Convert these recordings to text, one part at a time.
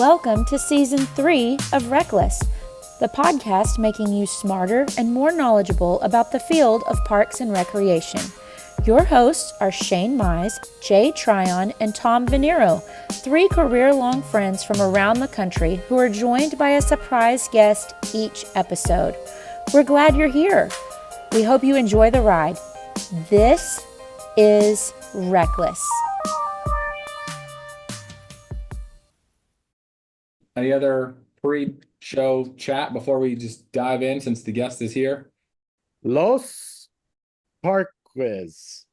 Welcome to Season 3 of RecLess, the podcast making you smarter and more knowledgeable about the field of parks and recreation. Your hosts are Shane Mize, Jay Tryon, and Tom Venniro, three career-long friends from around the country who are joined by a surprise guest each episode. We're glad you're here. We hope you enjoy the ride. This is RecLess. Any other pre-show chat before we just dive in since the guest is here? Los Parques.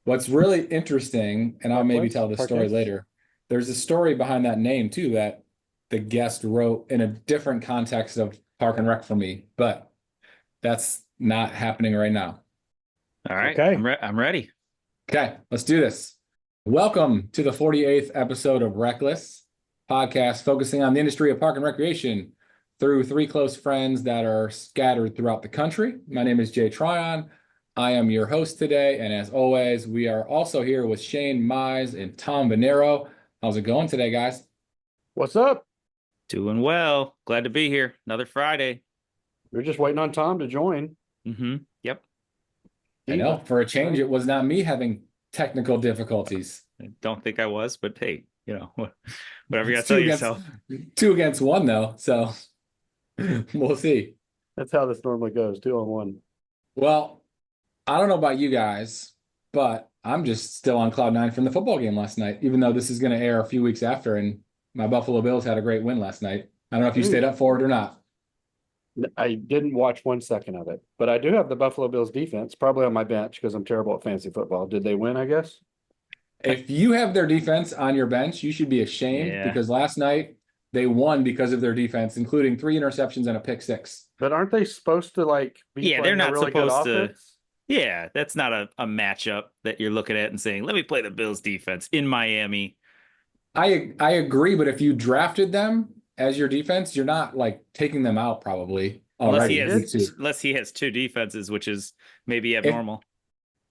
What's really interesting, and I'll maybe tell the story later, there's a story behind that name too that the guest wrote in a different context of Park and Rec for me, but that's not happening right now. All right, Okay. I'm ready. Okay, let's do this. Welcome to the 48th episode of RecLess, podcast focusing on the industry of park and recreation through three close friends that are scattered throughout the country. My name is Jay Tryon. I am your host today, and as always, we are also here with Shane Mize and Tom Venniro. How's it going today, guys? What's up? Doing well. Glad to be here. Another Friday. We're just waiting on Tom to join. Yep. I know, for a change, it was not me having technical difficulties. I don't think I was, but hey, whatever you got to tell yourself. 2 against 1, though, so we'll see. That's how this normally goes, 2-on-1. Well, I don't know about you guys, but I'm just still on cloud 9 from the football game last night, even though this is going to air a few weeks after, and my Buffalo Bills had a great win last night. I don't know if you stayed up for it or not. I didn't watch 1 second of it, but I do have the Buffalo Bills defense, probably on my bench because I'm terrible at fantasy football. Did they win, I guess? If you have their defense on your bench, you should be ashamed because last night they won because of their defense, including 3 interceptions and a pick 6. But aren't they supposed to be they're not really supposed good to. offense? Yeah, that's not a matchup that you're looking at and saying, let me play the Bills defense in Miami. I agree, but if you drafted them as your defense, you're not like taking them out probably. Unless he has 2 defenses, which is maybe abnormal.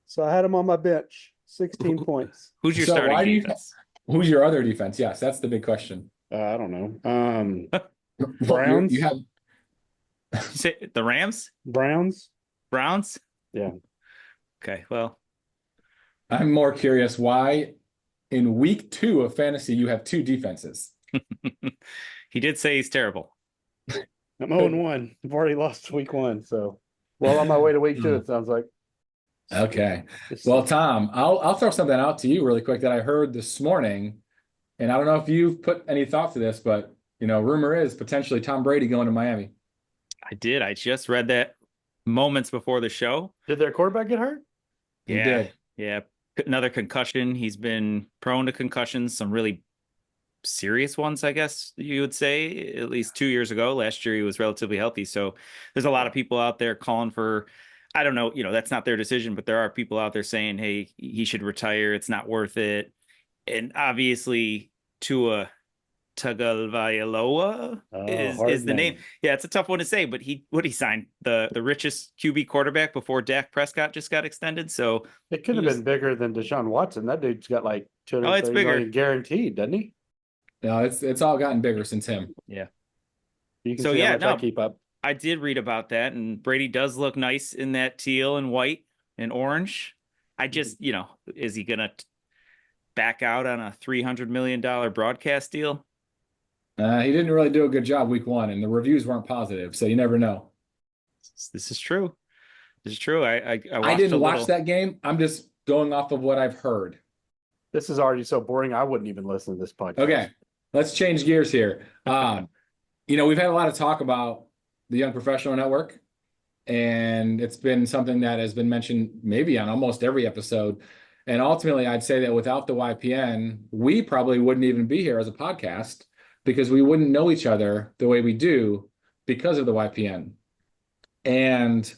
So I had him on my bench, 16 points. Who's your starting defense? Who's your other defense? Yes, that's the big question. I don't know. Browns? You have You say the Rams? Browns? Yeah. Okay, well. I'm more curious why in week 2 of fantasy you have 2 defenses. He did say he's terrible. I'm 0-1. I've already lost week 1, so well on my way to week 2, it sounds like. Okay. Well, Tom, I'll throw something out to you really quick that I heard this morning, and I don't know if you've put any thought to this, but rumor is potentially Tom Brady going to Miami. I did. I just read that moments before the show. Did their quarterback get hurt? He did. Yeah. Another concussion. He's been prone to concussions, some really serious ones, I guess you would say, at least 2 years ago. Last year, he was relatively healthy. So there's a lot of people out there calling for, I don't know, that's not their decision, but there are people out there saying, hey, he should retire. It's not worth it. And obviously, Tua Tagovailoa is the name. Yeah, it's a tough one to say, but he signed the richest QB quarterback before Dak Prescott just got extended. So it could have been bigger than Deshaun Watson. That dude's got like $230 million guaranteed, doesn't he? No, it's all gotten bigger since him. Yeah. You can see how much I keep up. I did read about that, and Brady does look nice in that teal and white and orange. I just, is he gonna back out on a $300 million broadcast deal? He didn't really do a good job week 1, and the reviews weren't positive, so you never know. This is true. This is true. I didn't watch that game. I'm just going off of what I've heard. This is already so boring. I wouldn't even listen to this podcast. Okay, let's change gears here. We've had a lot of talk about the Young Professional Network, and it's been something that has been mentioned maybe on almost every episode. And ultimately, I'd say that without the YPN, we probably wouldn't even be here as a podcast because we wouldn't know each other the way we do because of the YPN. And,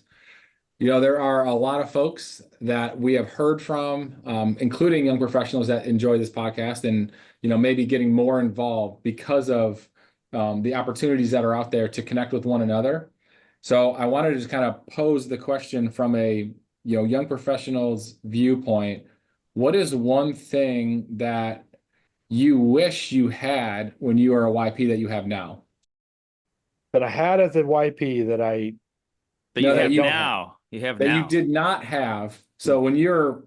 there are a lot of folks that we have heard from, including young professionals that enjoy this podcast and, maybe getting more involved because of the opportunities that are out there to connect with one another. So I wanted to just kind of pose the question from a young professionals viewpoint. What is one thing that you wish you had when you are a YP that you have now? That I had as a YP that I That No, you that have you now. You have that you now. did not have. So when you're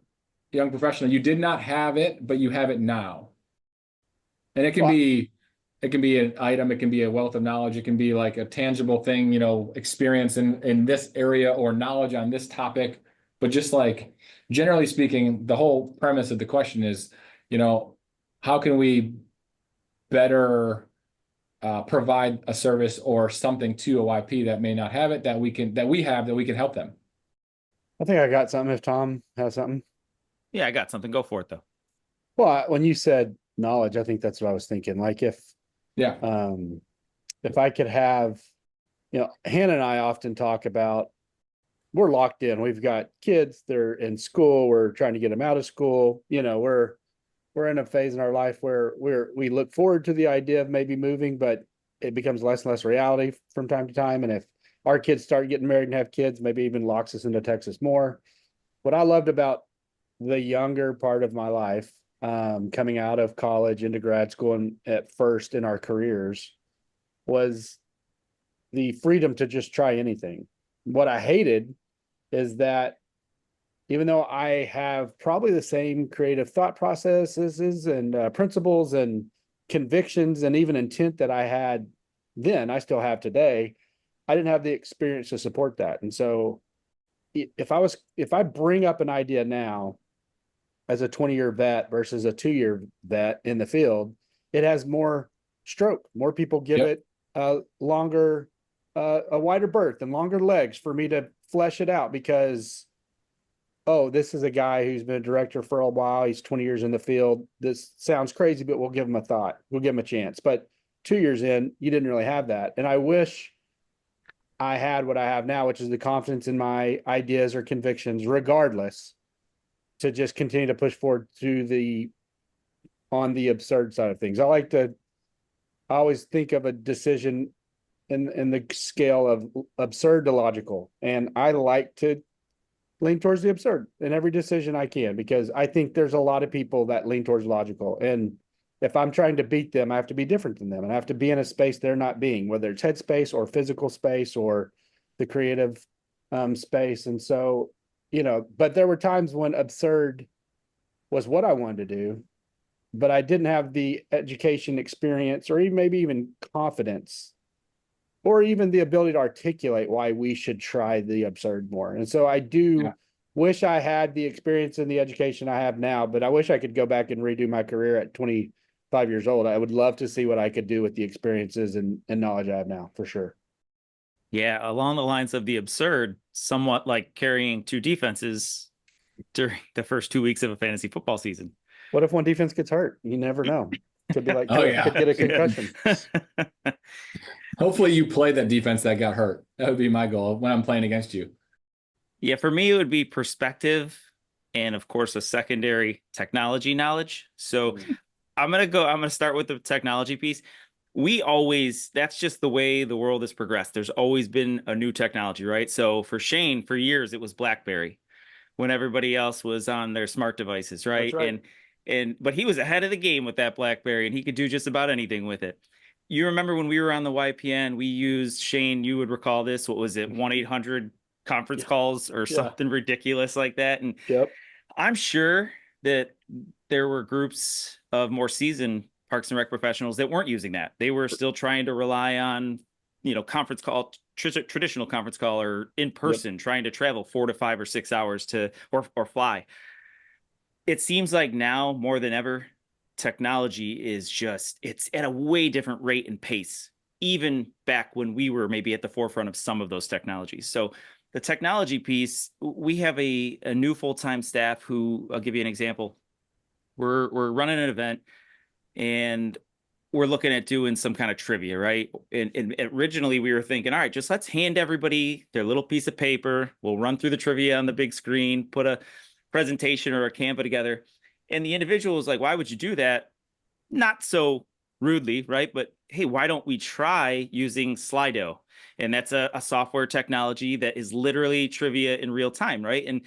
a young professional, you did not have it, but you have it now. And Well, it can be an item, it can be a wealth of knowledge, it can be like a tangible thing, experience in this area or knowledge on this topic. But just like generally speaking, the whole premise of the question is, how can we better provide a service or something to a YP that may not have it that we can help them. I think I got something if Tom has something. Yeah, I got something. Go for it though. Well, when you said knowledge, I think that's what I was thinking. Like Yeah. if I could have, Hannah and I often talk about we're locked in. We've got kids, they're in school, we're trying to get them out of school. We're in a phase in our life where we look forward to the idea of maybe moving, but it becomes less and less reality from time to time. And if our kids start getting married and have kids, maybe even locks us into Texas more. What I loved about the younger part of my life, coming out of college into grad school and at first in our careers, was the freedom to just try anything. What I hated is that even though I have probably the same creative thought processes and principles and convictions and even intent that I had then, I still have today, I didn't have the experience to support that. And so if I bring up an idea now as a 20-year vet versus a 2-year vet in the field, it has more stroke. More people give it a wider berth and longer legs for me to flesh it out because, oh, this is a guy who's been a director for a while. He's 20 years in the field. This sounds crazy, but we'll give him a thought. We'll give him a chance. But 2 years in, you didn't really have that. And I wish I had what I have now, which is the confidence in my ideas or convictions, regardless, to just continue to push forward on the absurd side of things. I always think of a decision in the scale of absurd to logical. And I like to lean towards the absurd in every decision I can, because I think there's a lot of people that lean towards logical. And if I'm trying to beat them, I have to be different than them and I have to be in a space they're not being, whether it's headspace or physical space or the creative space. And so, but there were times when absurd was what I wanted to do, but I didn't have the education experience or even maybe even confidence or even the ability to articulate why we should try the absurd more. And so I do wish I had the experience and the education I have now, but I wish I could go back and redo my career at 25 years old. I would love to see what I could do with the experiences and knowledge I have now, for sure. Yeah, along the lines of the absurd, somewhat like carrying two defenses during the first 2 weeks of a fantasy football season. What if one defense gets hurt? You never know. Could be like, could get a concussion. Hopefully you played that defense that got hurt. That would be my goal when I'm playing against you. Yeah, for me, it would be perspective and, of course, a secondary technology knowledge. So I'm going to start with the technology piece. That's just the way the world has progressed. There's always been a new technology, right? So for Shane, for years, it was BlackBerry when everybody else was on their smart devices, right? That's right. But he was ahead of the game with that BlackBerry and he could do just about anything with it. You remember when we were on the YPN, we used, Shane, you would recall this, what was it, 1-800 conference calls or something ridiculous like that. And I'm sure that there were groups of more seasoned Parks and Rec professionals that weren't using that. They were still trying to rely on, conference call, traditional conference call or in person, trying to travel 4 to 5 or 6 hours or fly. It seems like now more than ever, technology is it's at a way different rate and pace, even back when we were maybe at the forefront of some of those technologies. So the technology piece, we have a new full-time staff who, I'll give you an example. We're running an event and we're looking at doing some kind of trivia, right? And originally we were thinking, all right, just let's hand everybody their little piece of paper. We'll run through the trivia on the big screen, put a presentation or a Canva together. And the individual was like, why would you do that? Not so rudely, right? But hey, why don't we try using Slido? And that's a software technology that is literally trivia in real time, right? And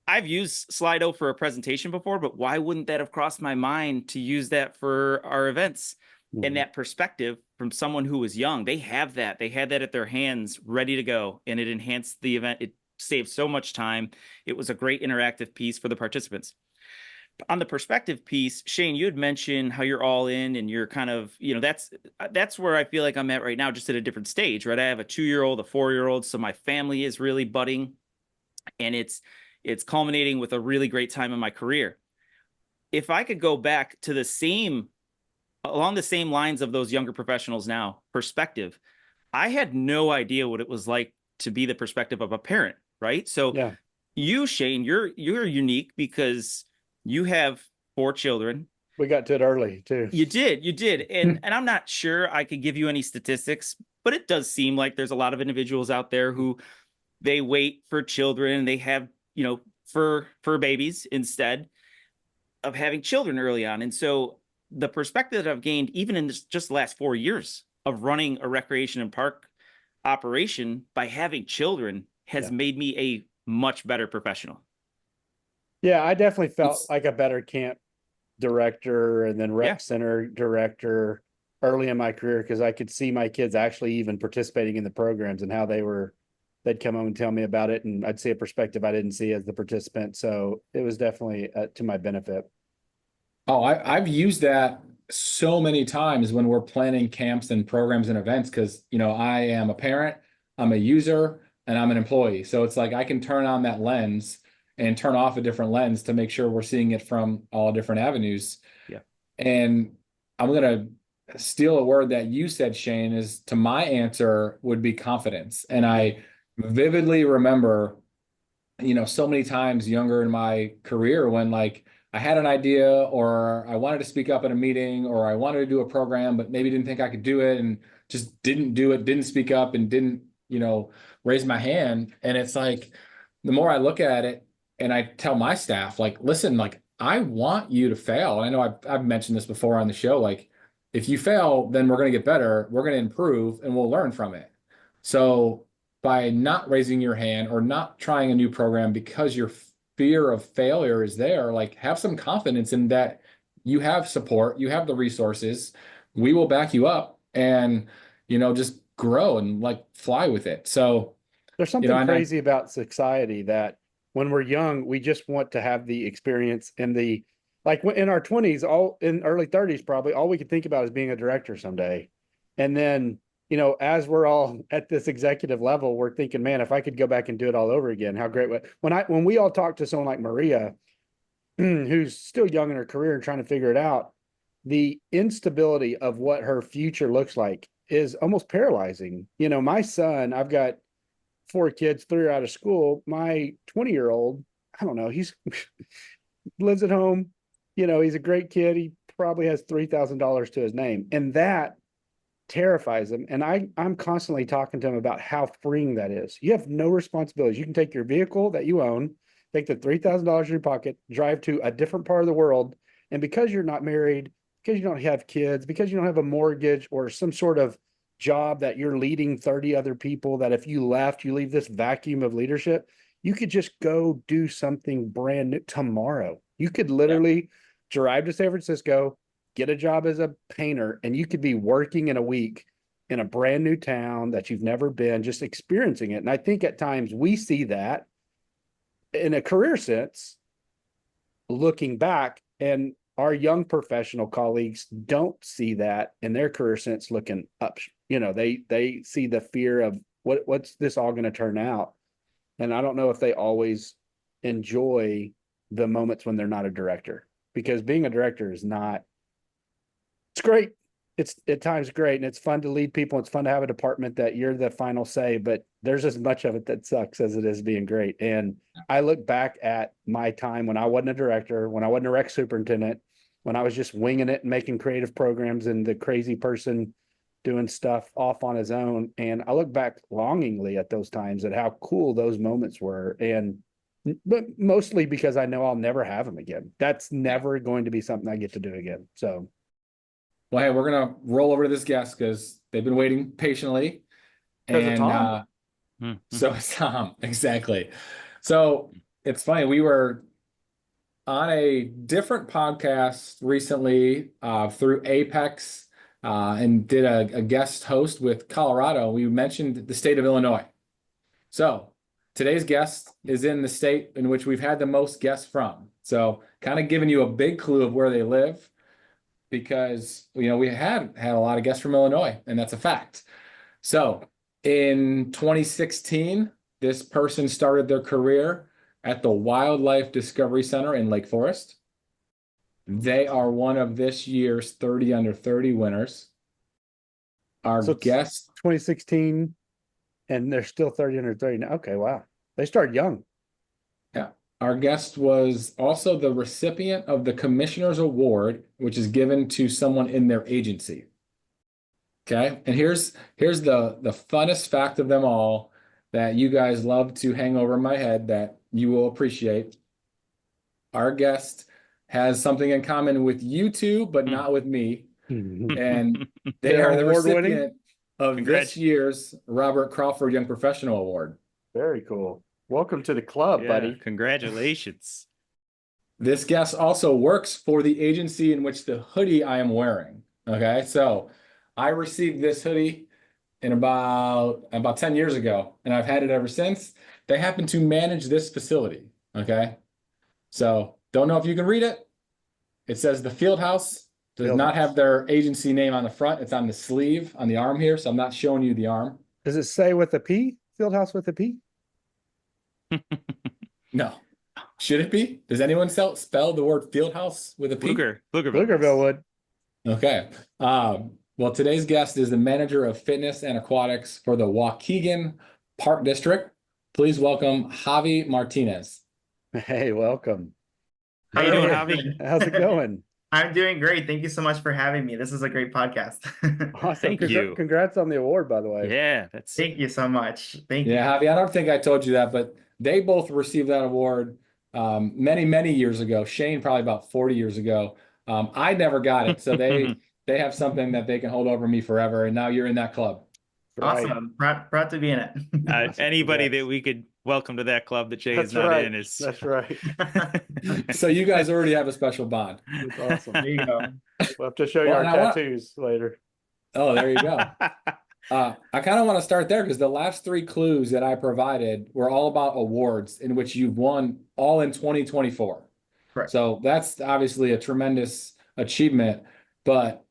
I've used Slido for a presentation before, but why wouldn't that have crossed my mind to use that for our events? And that perspective from someone who was young, they have that. They had that at their hands ready to go, and it enhanced the event. It saved so much time. It was a great interactive piece for the participants. On the perspective piece, Shane, you had mentioned how you're all in and you're kind of, that's where I feel like I'm at right now, just at a different stage, right? I have a 2-year-old, a 4-year-old. So my family is really budding, and it's culminating with a really great time in my career. If I could go back to along the same lines of those younger professionals now, perspective, I had no idea what it was like to be the perspective of a parent, right? So Yeah. you, Shane, you're unique because you have 4 children. We got to it early too. You did. And I'm not sure I could give you any statistics, but it does seem like there's a lot of individuals out there who they wait for children. They have, fur babies instead of having children early on. And so the perspective that I've gained, even in just the last 4 years of running a recreation and park operation by having children, has made me a much better professional. Yeah, I definitely felt like a better camp director and then rec center director early in my career, because I could see my kids actually even participating in the programs and how they'd come home and tell me about it, and I'd see a perspective I didn't see as the participant. So it was definitely to my benefit. Oh, I've used that so many times when we're planning camps and programs and events, because, I am a parent, I'm a user, and I'm an employee. So it's like I can turn on that lens and turn off a different lens to make sure we're seeing it from all different avenues. Yeah. And I'm going to steal a word that you said, Shane, is to my answer would be confidence. And I vividly remember, so many times younger in my career when like I had an idea, or I wanted to speak up at a meeting, or I wanted to do a program, but maybe didn't think I could do it and just didn't do it, didn't speak up, and didn't, raise my hand. And it's like, the more I look at it, and I tell my staff, like, listen, like, I want you to fail. And I know I've mentioned this before on the show. Like, if you fail, then we're going to get better. We're going to improve, and we'll learn from it. So by not raising your hand or not trying a new program because your fear of failure is there, like, have some confidence in that you have support, you have the resources, we will back you up, and, just grow and like fly with it. So there's something crazy about society that when we're young, we just want to have the experience and like in our 20s, all in early 30s, probably all we could think about is being a director someday. And then, as we're all at this executive level, we're thinking, man, if I could go back and do it all over again, how great. When we all talk to someone like Maria, who's still young in her career and trying to figure it out, the instability of what her future looks like is almost paralyzing. My son, I've got 4 kids, 3 are out of school. My 20-year-old, I don't know, he's lives at home. He's a great kid. He probably has $3,000 to his name. And that terrifies him. And I'm constantly talking to him about how freeing that is. You have no responsibilities. You can take your vehicle that you own, take the $3,000 in your pocket, drive to a different part of the world. And because you're not married, because you don't have kids, because you don't have a mortgage or some sort of job that you're leading 30 other people, that if you left, you leave this vacuum of leadership, you could just go do something brand new tomorrow. You could literally drive to San Francisco, get a job as a painter, and you could be working in a week in a brand new town that you've never been, just experiencing it. And I think at times we see that in a career sense, looking back, and our young professional colleagues don't see that in their career sense looking up. They see the fear of what's this all going to turn out. And I don't know if they always enjoy the moments when they're not a director, because being a director is not, it's great. It's at times great, and it's fun to lead people. It's fun to have a department that you're the final say, but there's as much of it that sucks as it is being great. And I look back at my time when I wasn't a director, when I wasn't a rec superintendent, when I was just winging it and making creative programs and the crazy person doing stuff off on his own. And I look back longingly at those times, at how cool those moments were. But mostly because I know I'll never have them again. That's never going to be something I get to do again. So. Well, hey, we're going to roll over to this guest because they've been waiting patiently. And Tom. so it's Tom, exactly. So it's funny. We were on a different podcast recently through Apex and did a guest host with Colorado. We mentioned the state of Illinois. So today's guest is in the state in which we've had the most guests from. So kind of giving you a big clue of where they live, because we had a lot of guests from Illinois, and that's a fact. So in 2016, this person started their career at the Wildlife Discovery Center in Lake Forest. They are one of this year's 30 under 30 winners. Our So it's guest, 2016, and they're still 30 under 30 now. Okay, wow. They started young. our guest was also the recipient of the Commissioner's Award, which is given to someone in their agency. Okay, and here's the funnest fact of them all that you guys love to hang over my head that you will appreciate. Our guest has something in common with you two, but not with me. And they They're are the award-winning? recipient of this year's Robert Crawford Young Professional Award. Very cool. Welcome to the club, Yeah, buddy. congratulations. This guest also works for the agency in which the hoodie I am wearing. Okay, so I received this hoodie in about 10 years ago, and I've had it ever since. They happen to manage this facility. Okay, so don't know if you can read it. It says the Field House. Does Field not House. have their agency name on the front. It's on the sleeve on the arm here, so I'm not showing you the arm. Does it say with a P? Fieldhouse with a P? No. Should it be? Does anyone spell the word Field House with a P? Pflugerville would. Okay. Well, today's guest is the manager of Fitness and Aquatics for the Waukegan Park District. Please welcome Javi Martinez. Hey, welcome. How you doing, Javi? How's it going? I'm doing great. Thank you so much for having me. This is a great podcast. Awesome. Thank you. Congrats on the award, by the way. Yeah, that's Thank you so much. Thank you. Yeah, Javi, I don't think I told you that, but they both received that award many, many years ago. Shane probably about 40 years ago. I never got it, so they have something that they can hold over me forever, and now you're in that club. Right. Awesome. Proud to be in it. anybody Congrats. that we could welcome to that club that Jay That's is not right. in is That's right. So you guys already have a special bond. That's awesome. There you go. We'll have to show you Well, our and I want- tattoos later. Oh, there you go. I kind of want to start there because the last three clues that I provided were all about awards in which you've won all in 2024. Correct. So that's obviously a tremendous achievement, but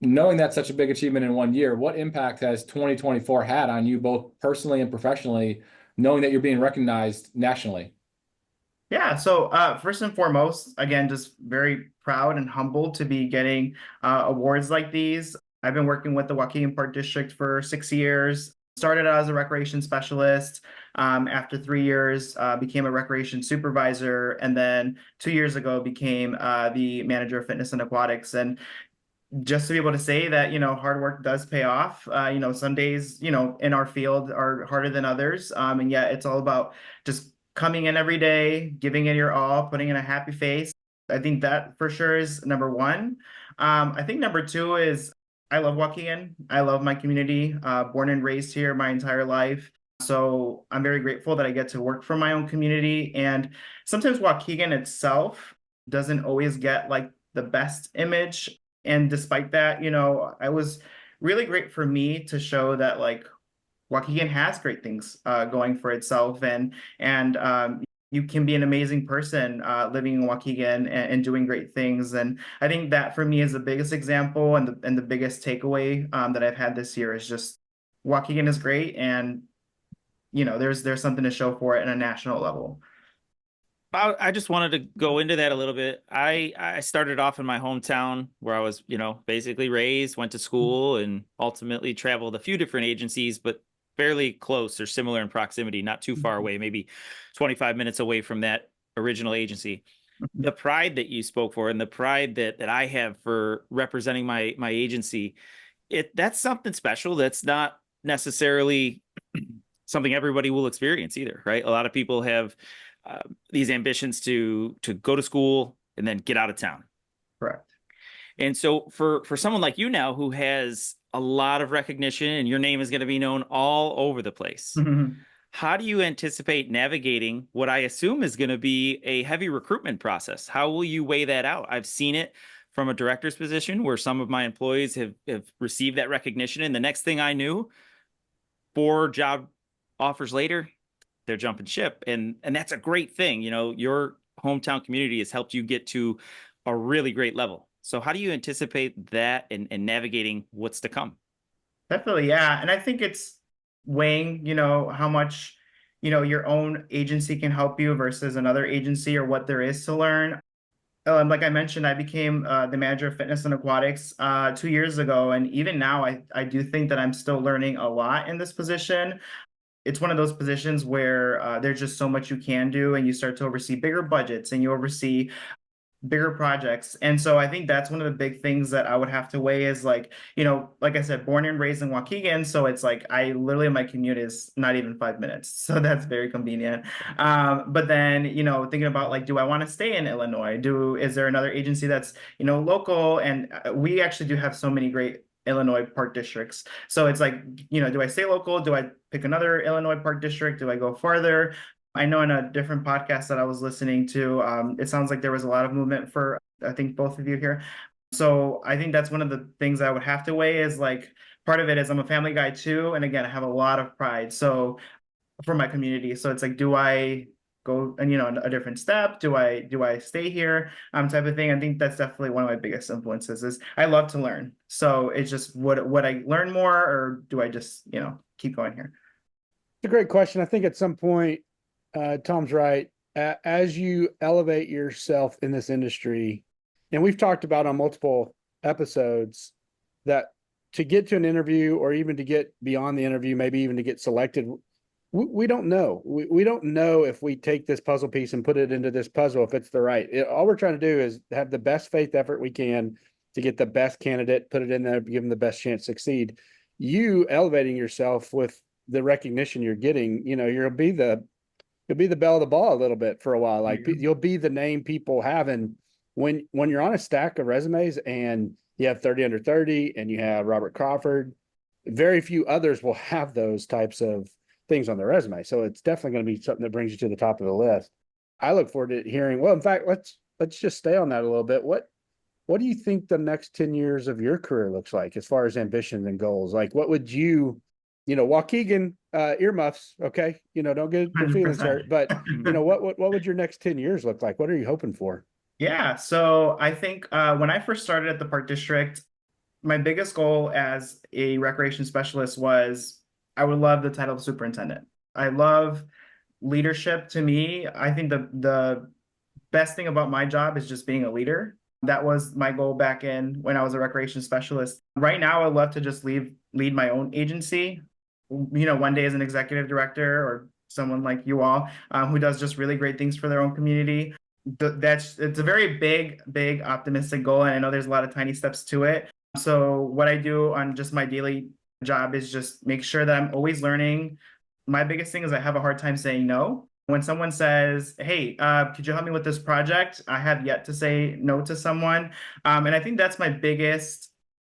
knowing that's such a big achievement in 1 year, what impact has 2024 had on you both personally and professionally, knowing that you're being recognized nationally? Yeah, so first and foremost, again, just very proud and humbled to be getting awards like these. I've been working with the Waukegan Park District for 6 years. Started out as a recreation specialist. After 3 years, became a recreation supervisor, and then 2 years ago became the manager of Fitness and Aquatics. And just to be able to say that, hard work does pay off. Some days, in our field are harder than others. And yet it's all about just coming in every day, giving it your all, putting in a happy face. I think that for sure is number one. I think number two is I love Waukegan. I love my community, born and raised here my entire life. So I'm very grateful that I get to work for my own community. And sometimes Waukegan itself doesn't always get like the best image. And despite that, I was really great for me to show that like Waukegan has great things going for itself, and you can be an amazing person living in Waukegan and doing great things. And I think that for me is the biggest example and the biggest takeaway that I've had this year is just Waukegan is great, and there's something to show for it on a national level. I just wanted to go into that a little bit. I started off in my hometown where I was, basically raised, went to school, and ultimately traveled a few different agencies, but fairly close or similar in proximity, not too far away, maybe 25 minutes away from that original agency. The pride that you spoke for and the pride that I have for representing my agency, that's something special. That's not necessarily something everybody will experience either, right? A lot of people have these ambitions to go to school and then get out of town. Correct. And so for someone like you now who has a lot of recognition and your name is going to be known all over the place, How do you anticipate navigating what I assume is going to be a heavy recruitment process? How will you weigh that out? I've seen it from a director's position where some of my employees have received that recognition. And the next thing I knew, 4 job offers later, they're jumping ship. And that's a great thing. You know, your hometown community has helped you get to a really great level. So how do you anticipate that and navigating what's to come? Definitely, yeah. And I think it's weighing, how much, your own agency can help you versus another agency or what there is to learn. Like I mentioned, I became the manager of Fitness and Aquatics 2 years ago. And even now, I do think that I'm still learning a lot in this position. It's one of those positions where there's just so much you can do, and you start to oversee bigger budgets and you oversee bigger projects. And so I think that's one of the big things that I would have to weigh is like, like I said, born and raised in Waukegan. So it's like I literally, my commute is not even 5 minutes. So that's very convenient. But then, thinking about like, do I want to stay in Illinois? Is there another agency that's, local? And we actually do have so many great Illinois park districts. So it's like, do I stay local? Do I pick another Illinois park district? Do I go farther? I know in a different podcast that I was listening to, it sounds like there was a lot of movement for, I think, both of you here. So I think that's one of the things I would have to weigh is like, part of it is I'm a family guy too. And again, I have a lot of pride. So for my community. So it's like, do I go and, a different step? Do I stay here? Type of thing. I think that's definitely one of my biggest influences is I love to learn. So it's just, would I learn more or do I just, keep going here? It's a great question. I think at some point, Tom's right. As you elevate yourself in this industry, and we've talked about on multiple episodes that to get to an interview or even to get beyond the interview, maybe even to get selected, we don't know. We don't know if we take this puzzle piece and put it into this puzzle, if it's the right. All we're trying to do is have the best faith effort we can to get the best candidate, put it in there, give them the best chance to succeed. You elevating yourself with the recognition you're getting, you'll be the belle of the ball a little bit for a while. Like you'll be the name people have. And when you're on a stack of resumes and you have 30 under 30 and you have Robert Crawford, very few others will have those types of things on their resume. So it's definitely going to be something that brings you to the top of the list. I look forward to hearing, well, in fact, let's just stay on that a little bit. What do you think the next 10 years of your career looks like as far as ambitions and goals? Like what would Waukegan, earmuffs, okay, don't get your feelings hurt, but what would your next 10 years look like? What are you hoping for? Yeah, so I think when I first started at the park district, my biggest goal as a recreation specialist was I would love the title of superintendent. I love leadership. To me, I think the best thing about my job is just being a leader. That was my goal back in when I was a recreation specialist. Right now, I'd love to just lead my own agency. One day as an executive director or someone like you all who does just really great things for their own community. It's a very big optimistic goal, and I know there's a lot of tiny steps to it. So what I do on just my daily job is just make sure that I'm always learning. My biggest thing is I have a hard time saying no. When someone says, hey, could you help me with this project? I have yet to say no to someone. And I think that's my biggest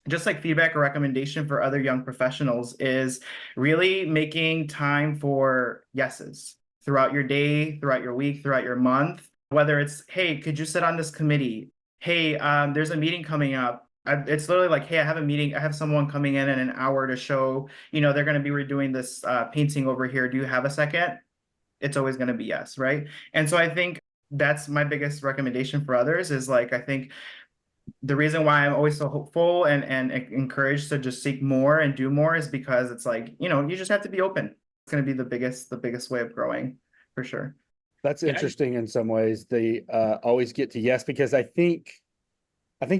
just like feedback or recommendation for other young professionals is really making time for yeses throughout your day, throughout your week, throughout your month, whether it's, hey, could you sit on this committee? Hey, there's a meeting coming up. It's literally like, hey, I have a meeting. I have someone coming in an hour to show, they're going to be redoing this painting over here. Do you have a second? It's always going to be yes, right? And so I think that's my biggest recommendation for others is like, I think the reason why I'm always so hopeful and encouraged to just seek more and do more is because it's like, you just have to be open. It's going to be the biggest way of growing for sure. That's interesting in some ways. They always get to yes, because I think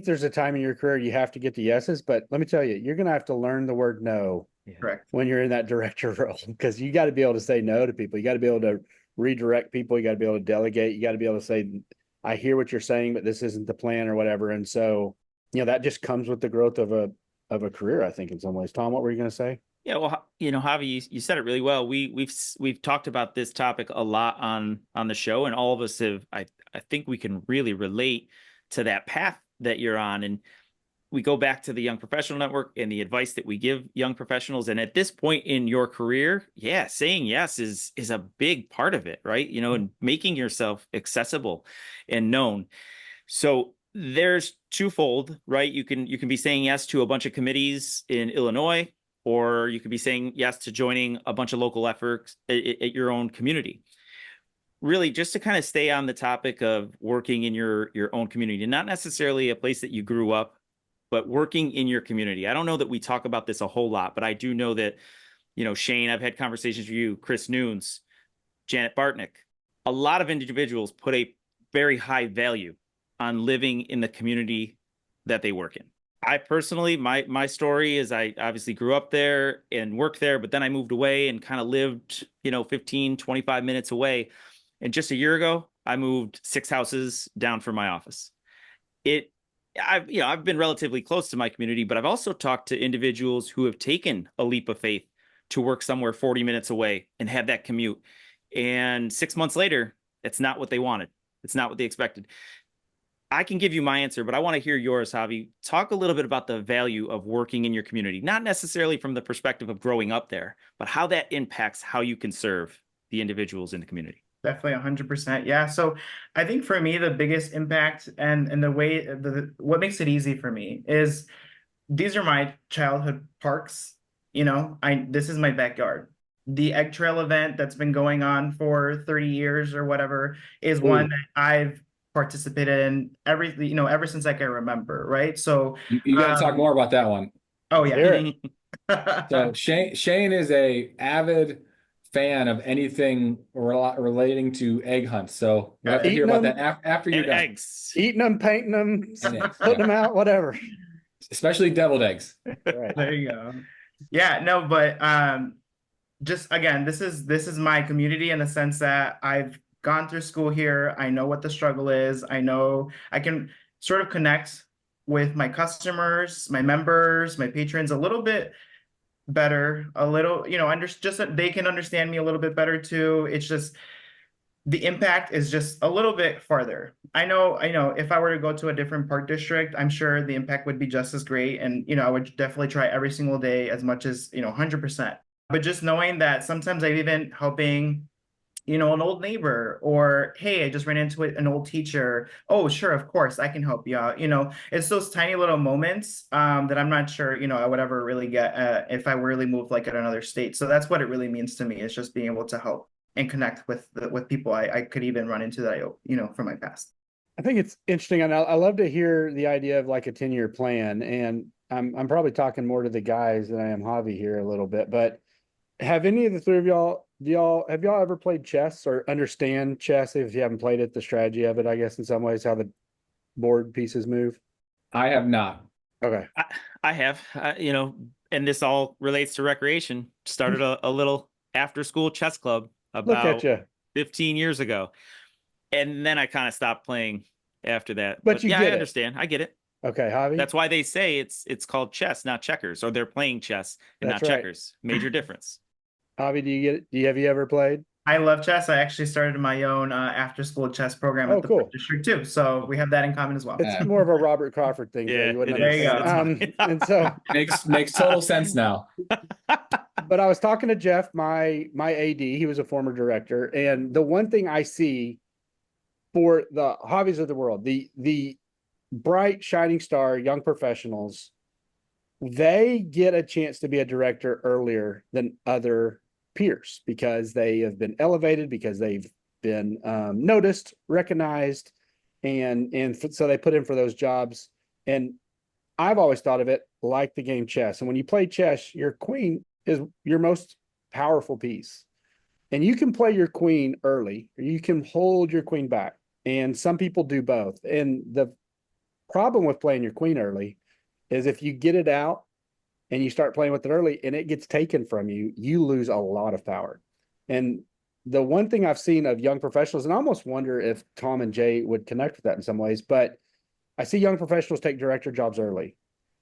there's a time in your career you have to get to yeses, but let me tell you, you're going to have to learn the word no. Correct. When you're in that director role, because you got to be able to say no to people. You got to be able to redirect people. You got to be able to delegate. You got to be able to say, I hear what you're saying, but this isn't the plan or whatever. And so, that just comes with the growth of a career, I think, in some ways. Tom, what were you going to say? Yeah, well, Javi, you said it really well. We've talked about this topic a lot on the show, and all of us have. I think we can really relate to that path that you're on. And we go back to the Young Professional Network and the advice that we give young professionals. And at this point in your career, yeah, saying yes is a big part of it, right? You know, and making yourself accessible and known. So there's twofold, right? You can be saying yes to a bunch of committees in Illinois, or you could be saying yes to joining a bunch of local efforts at your own community. Really, just to kind of stay on the topic of working in your own community, not necessarily a place that you grew up, but working in your community. I don't know that we talk about this a whole lot, but I do know that, you know, Shane, I've had conversations with you, Chris Nunes, Janet Bartnick. A lot of individuals put a very high value on living in the community that they work in. I personally, my story is I obviously grew up there and worked there, but then I moved away and kind of lived, you know, 15, 25 minutes away. And just a year ago, I moved 6 houses down from my office. I've been relatively close to my community, but I've also talked to individuals who have taken a leap of faith to work somewhere 40 minutes away and have that commute. And 6 months later, it's not what they wanted. It's not what they expected. I can give you my answer, but I want to hear yours, Javi. Talk a little bit about the value of working in your community, not necessarily from the perspective of growing up there, but how that impacts how you can serve the individuals in the community. Definitely 100%. Yeah. So I think for me, the biggest impact and the way what makes it easy for me is these are my childhood parks. You know, this is my backyard. The Egg Trail event that's been going on for 30 years or whatever is one that I've participated in ever since I can remember. Right. So you got to talk more about that one. Oh yeah. So Shane is a avid fan of anything relating to egg hunts. So we'll have to hear about that after you're done. Eggs. Eating them, painting them, putting them out, whatever. Especially deviled eggs. Right. There you go. Yeah, no, but just again, this is my community in the sense that I've gone through school here. I know what the struggle is. I know I can sort of connect with my customers, my members, my patrons a little bit better, a little, just that they can understand me a little bit better too. It's just the impact is just a little bit farther. I know if I were to go to a different park district, I'm sure the impact would be just as great. And, I would definitely try every single day as much as, 100%. But just knowing that sometimes I've even helping, an old neighbor, or, hey, I just ran into an old teacher. Oh, sure, of course, I can help you out. It's those tiny little moments that I'm not sure, I would ever really get if I really moved like in another state. So that's what it really means to me, is just being able to help and connect with people I could even run into that from my past. I think it's interesting, and I love to hear the idea of like a 10-year plan. And I'm probably talking more to the guys than I am Javi here a little bit. But have any of the three of y'all have y'all ever played chess or understand chess? If you haven't played it, the strategy of it, I guess in some ways, how the board pieces move. I have not. Okay, I have, and this all relates to recreation. Started a little after-school chess club about 15 years ago. And then I kind of stopped playing after that. But I understand. I get it. Okay, Javi. That's why they say it's called chess, not checkers, or they're playing chess and not checkers. Major difference. Javi, do you get it? Have you ever played? I love chess. I actually started my own after-school chess program at the Park District too. So we have that in common as well. It's more of a Robert Crawford thing. Yeah, there you go. And so makes total sense now. But I was talking to Jeff, my AD. He was a former director, and the one thing I see for the hobbies of the world, the bright shining star young professionals, they get a chance to be a director earlier than other peers because they have been elevated, because they've been noticed, recognized, and so they put in for those jobs. And I've always thought of it like the game chess. And when you play chess, your queen is your most powerful piece. And you can play your queen early, or you can hold your queen back. And some people do both. And the problem with playing your queen early is if you get it out and you start playing with it early and it gets taken from you, you lose a lot of power. And the one thing I've seen of young professionals, and I almost wonder if Tom and Jay would connect with that in some ways, but I see young professionals take director jobs early,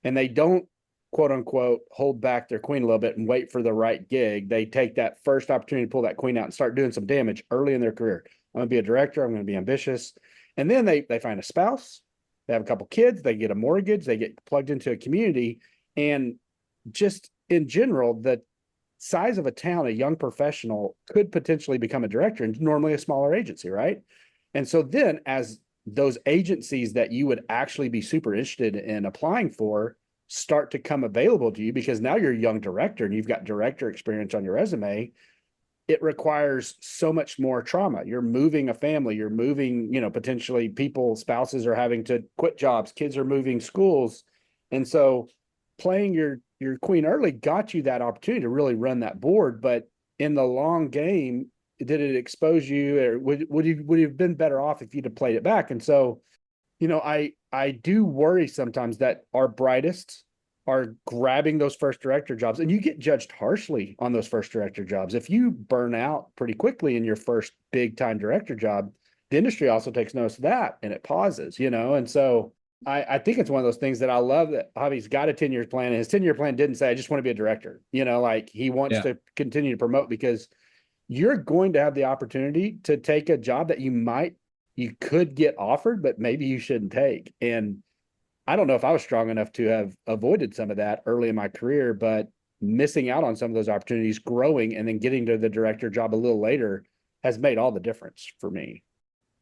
and they don't, quote unquote, hold back their queen a little bit and wait for the right gig. They take that first opportunity to pull that queen out and start doing some damage early in their career. I'm going to be a director. I'm going to be ambitious. And then they find a spouse. they have a couple kids, they get a mortgage, they get plugged into a community. And just in general, the size of a town, a young professional could potentially become a director, and normally a smaller agency, right? And so then as those agencies that you would actually be super interested in applying for start to come available to you, because now you're a young director and you've got director experience on your resume, it requires so much more trauma. You're moving a family, you're moving, potentially people, spouses are having to quit jobs, kids are moving schools. And so playing your queen early got you that opportunity to really run that board. But in the long game, did it expose you, or would you have been better off if you'd have played it back? And so, I do worry sometimes that our brightest are grabbing those first director jobs, and you get judged harshly on those first director jobs. If you burn out pretty quickly in your first big time director job, the industry also takes notice of that and it pauses, and so I think it's one of those things that I love that Javi's got a 10-year plan, and his 10-year plan didn't say, I just want to be a director, like he wants to continue to promote, because you're going to have the opportunity to take a job that you could get offered, but maybe you shouldn't take. And I don't know if I was strong enough to have avoided some of that early in my career, but missing out on some of those opportunities, growing, and then getting to the director job a little later has made all the difference for me.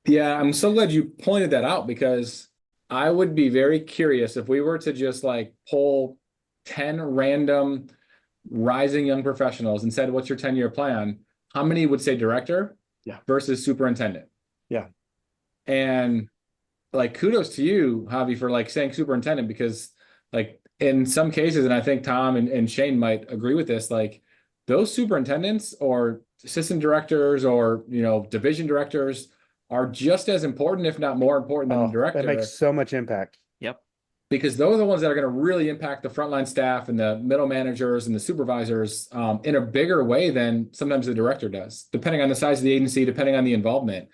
Yeah, I'm so glad you pointed that out, because I would be very curious if we were to just like pull 10 random rising young professionals and said, what's your 10-year plan? How many would say director versus superintendent? Yeah. And like, kudos to you, Javi, for like saying superintendent, because like in some cases, and I think Tom and Shane might agree with this, like those superintendents or assistant directors or, division directors are just as important, if not more important than the director. That makes so much impact. Yep. Because those are the ones that are going to really impact the frontline staff and the middle managers and the supervisors in a bigger way than sometimes the director does, depending on the size of the agency, depending on the involvement.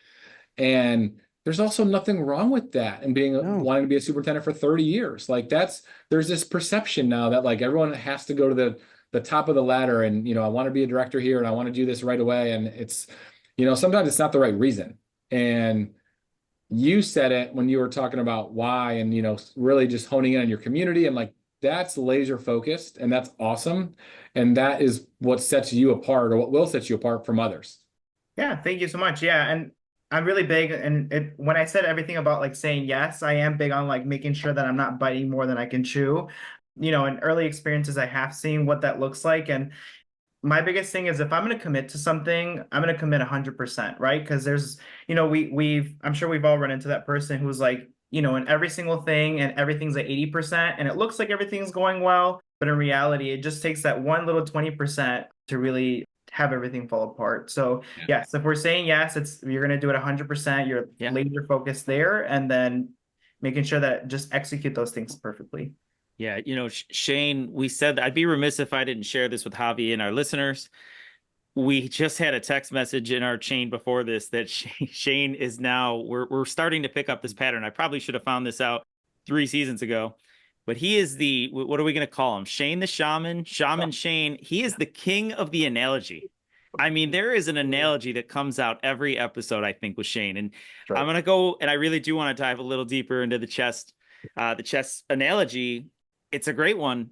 And there's also nothing wrong with that and wanting to be a superintendent for 30 years. Like there's this perception now that like everyone has to go to the top of the ladder and, I want to be a director here and I want to do this right away. And it's, sometimes it's not the right reason. And you said it when you were talking about why, and, really just honing in on your community, and like, that's laser focused, and that's awesome. And that is what sets you apart, or what will set you apart from others. Yeah, thank you so much. Yeah. And I'm really big, and when I said everything about like saying yes, I am big on like making sure that I'm not biting more than I can chew. In early experiences, I have seen what that looks like. And my biggest thing is, if I'm going to commit to something, I'm going to commit 100%, right? Because there's, I'm sure we've all run into that person who's like, in every single thing, and everything's at 80%, and it looks like everything's going well, but in reality, it just takes that one little 20% to really have everything fall apart. So yes, if we're saying yes, you're going to do it 100%. You're laser focused there, and then making sure that just execute those things perfectly. Yeah, Shane, we said I'd be remiss if I didn't share this with Javi and our listeners. We just had a text message in our chain before this that Shane is now, we're starting to pick up this pattern. I probably should have found this out 3 seasons ago, but he is what are we going to call him? Shane the Shaman Shane. He is the king of the analogy. I mean, there is an analogy that comes out every episode, I think, with Shane. And I'm going to go, and I really do want to dive a little deeper into the chess analogy. It's a great one.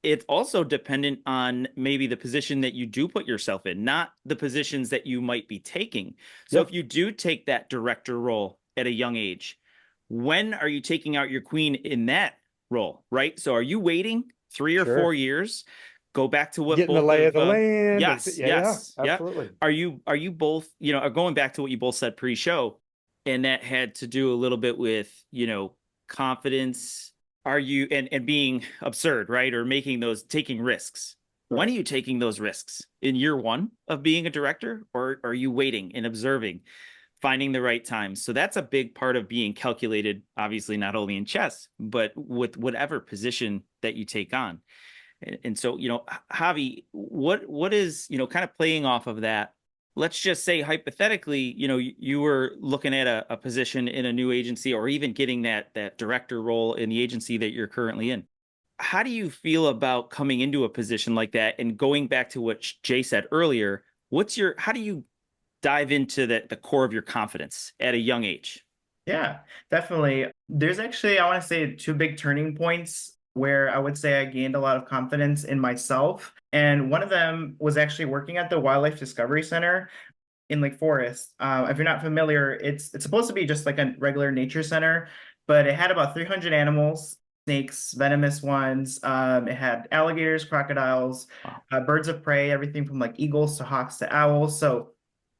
It's also dependent on maybe the position that you do put yourself in, not the positions that you might be taking. So if you do take that director role at a young age, when are you taking out your queen in that role, right? So are you waiting 3 or 4 years? Go back to what getting the lay of the land. Yes, absolutely. Are you both, going back to what you both said pre-show, and that had to do a little bit with, confidence. Are you and being absurd, right? Or taking risks. When are you taking those risks? In year 1 of being a director, or are you waiting and observing, finding the right time? So that's a big part of being calculated, obviously, not only in chess, but with whatever position that you take on. And so, Javi, what is, kind of playing off of that? Let's just say hypothetically, you were looking at a position in a new agency, or even getting that director role in the agency that you're currently in. How do you feel about coming into a position like that? And going back to what Jay said earlier, how do you dive into the core of your confidence at a young age? Yeah, definitely. There's actually, I want to say, two big turning points where I would say I gained a lot of confidence in myself. And one of them was actually working at the Wildlife Discovery Center in Lake Forest. If you're not familiar, it's supposed to be just like a regular nature center, but it had about 300 animals, snakes, venomous ones. It had alligators, crocodiles, Wow. birds of prey, everything from like eagles to hawks to owls. So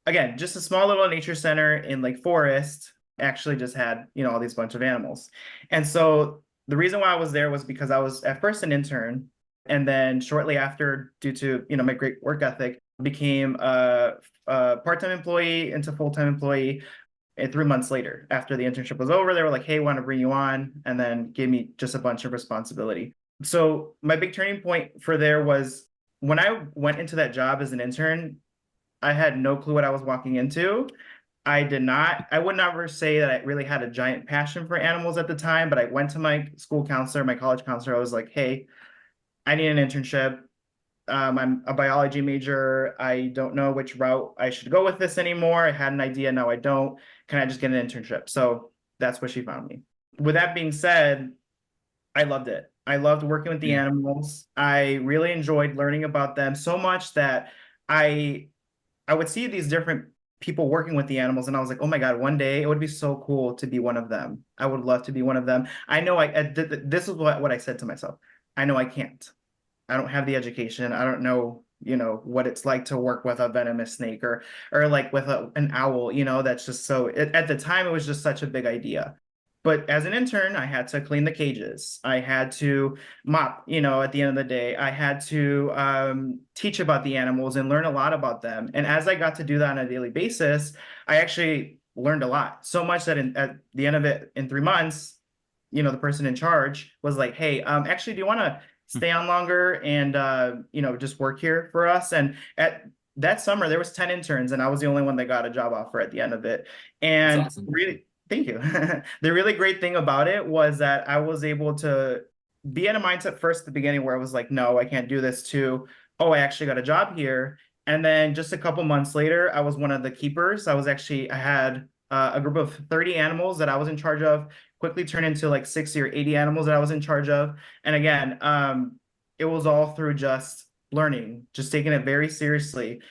again, just a small little nature center in Lake Forest actually just had, all these bunch of animals. And so the reason why I was there was because I was at first an intern, and then shortly after, due to, my great work ethic, became a part-time employee into full-time employee. And 3 months later, after the internship was over, they were like, hey, we want to bring you on, and then gave me just a bunch of responsibility. So my big turning point for there was when I went into that job as an intern, I had no clue what I was walking into. I would never say that I really had a giant passion for animals at the time, but I went to my school counselor, my college counselor. I was like, hey, I need an internship. I'm a biology major. I don't know which route I should go with this anymore. I had an idea, now I don't. Can I just get an internship? So that's where she found me. With that being said, I loved it. I loved working with the animals. I really enjoyed learning about them so much that I I would see these different people working with the animals, and I was like, oh my God, one day it would be so cool to be one of them. I would love to be one of them. I know this is what I said to myself. I know I can't. I don't have the education. I don't know, what it's like to work with a venomous snake or like with an owl, that's just so, at the time, it was just such a big idea. But as an intern, I had to clean the cages. I had to mop, at the end of the day. I had to teach about the animals and learn a lot about them. And as I got to do that on a daily basis, I actually learned a lot. So much that at the end of it, in 3 months, the person in charge was like, hey, actually, do you want to stay on longer and, just work here for us? And at that summer, there was 10 interns, and I was the only one that got a job offer at the end of it. And That's awesome. really, thank you. The really great thing about it was that I was able to be in a mindset first at the beginning where I was like, no, I can't do this, to, oh, I actually got a job here. And then just a couple months later, I was one of the keepers. I had a group of 30 animals that I was in charge of, quickly turned into like 60 or 80 animals that I was in charge of. And again, it was all through just learning, just taking it very seriously.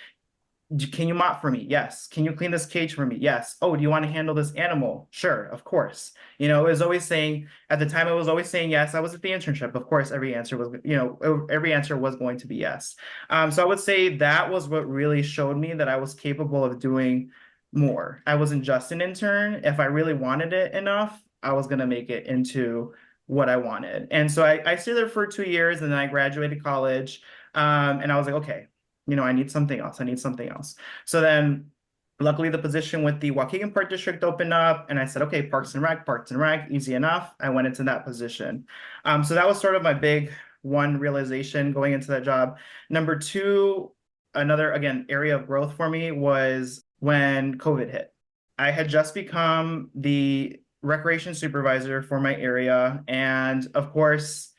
Can you mop for me? Yes. Can you clean this cage for me? Yes. Oh, do you want to handle this animal? Sure, of course. It was always saying, at the time, it was always saying yes. I was at the internship. Of course, every answer was going to be yes. So I would say that was what really showed me that I was capable of doing more. I wasn't just an intern. If I really wanted it enough, I was going to make it into what I wanted. And so I stayed there for 2 years, and then I graduated college. And I was like, okay, I need something else. I need something else. So then luckily the position with the Waukegan Park District opened up, and I said, okay, Parks and Rec, easy enough. I went into that position. So that was sort of my big one realization going into that job. Number two, another, again, area of growth for me was when COVID hit. I had just become the recreation supervisor for my area. And of course,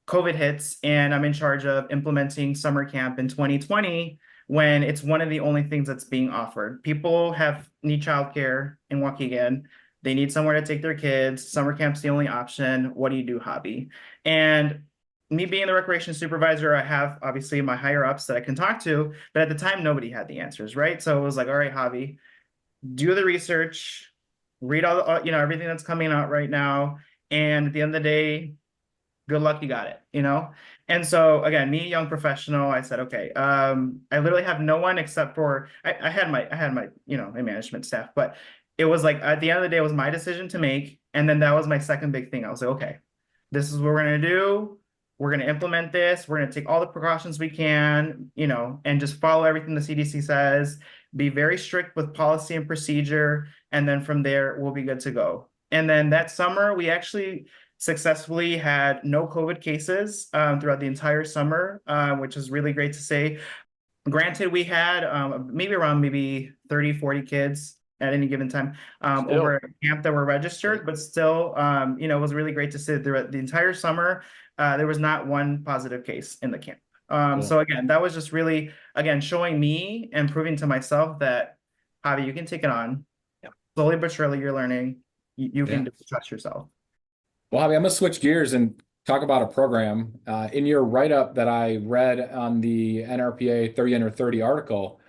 COVID hits, and I'm in charge of implementing summer camp in 2020, when it's one of the only things that's being offered. People need childcare in Waukegan. They need somewhere to take their kids. Summer camp's the only option. What do you do, Javi? And me being the recreation supervisor, I have obviously my higher ups that I can talk to, but at the time, nobody had the answers, right? So it was like, all right, Javi, do the research, read all the, everything that's coming out right now. And at the end of the day, good luck, you got it, And so again, me, young professional, I said, okay, I literally have no one except for, I had my, my management staff, but it was like, at the end of the day, it was my decision to make. And then that was my second big thing. I was like, okay, this is what we're going to do. We're going to implement this. We're going to take all the precautions we can, and just follow everything the CDC says, be very strict with policy and procedure. And then from there, we'll be good to go. And then that summer, we actually successfully had no COVID cases throughout the entire summer, which is really great to say. Granted, we had maybe 30, 40 kids at any given time over at camp that were registered, but still, it was really great to see throughout the entire summer, there was not one positive case in the camp. So again, that was just really, again, showing me and proving to myself that, Javi, you can take it on. Slowly but surely, you're learning. you can Yeah. trust yourself. Well, Javi, I'm gonna switch gears and talk about a program. In your write-up that I read on the NRPA 30 under 30 article,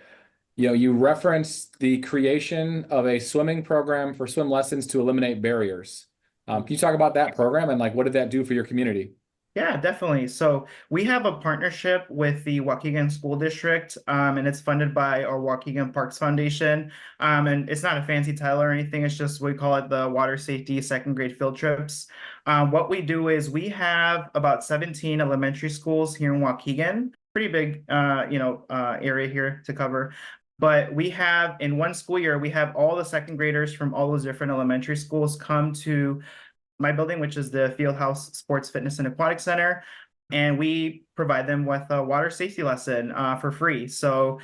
you referenced the creation of a swimming program for swim lessons to eliminate barriers. Can you talk about that program and like what did that do for your community? Yeah, definitely. So we have a partnership with the Waukegan School District, and it's funded by our Waukegan Parks Foundation. And it's not a fancy title or anything. It's just, we call it the Water Safety Second Grade Field Trips. What we do is we have about 17 elementary schools here in Waukegan, pretty big, area here to cover. But we have, in one school year, we have all the second graders from all those different elementary schools come to my building, which is the Fieldhouse Sports Fitness and Aquatic Center, and we provide them with a water safety lesson for free. So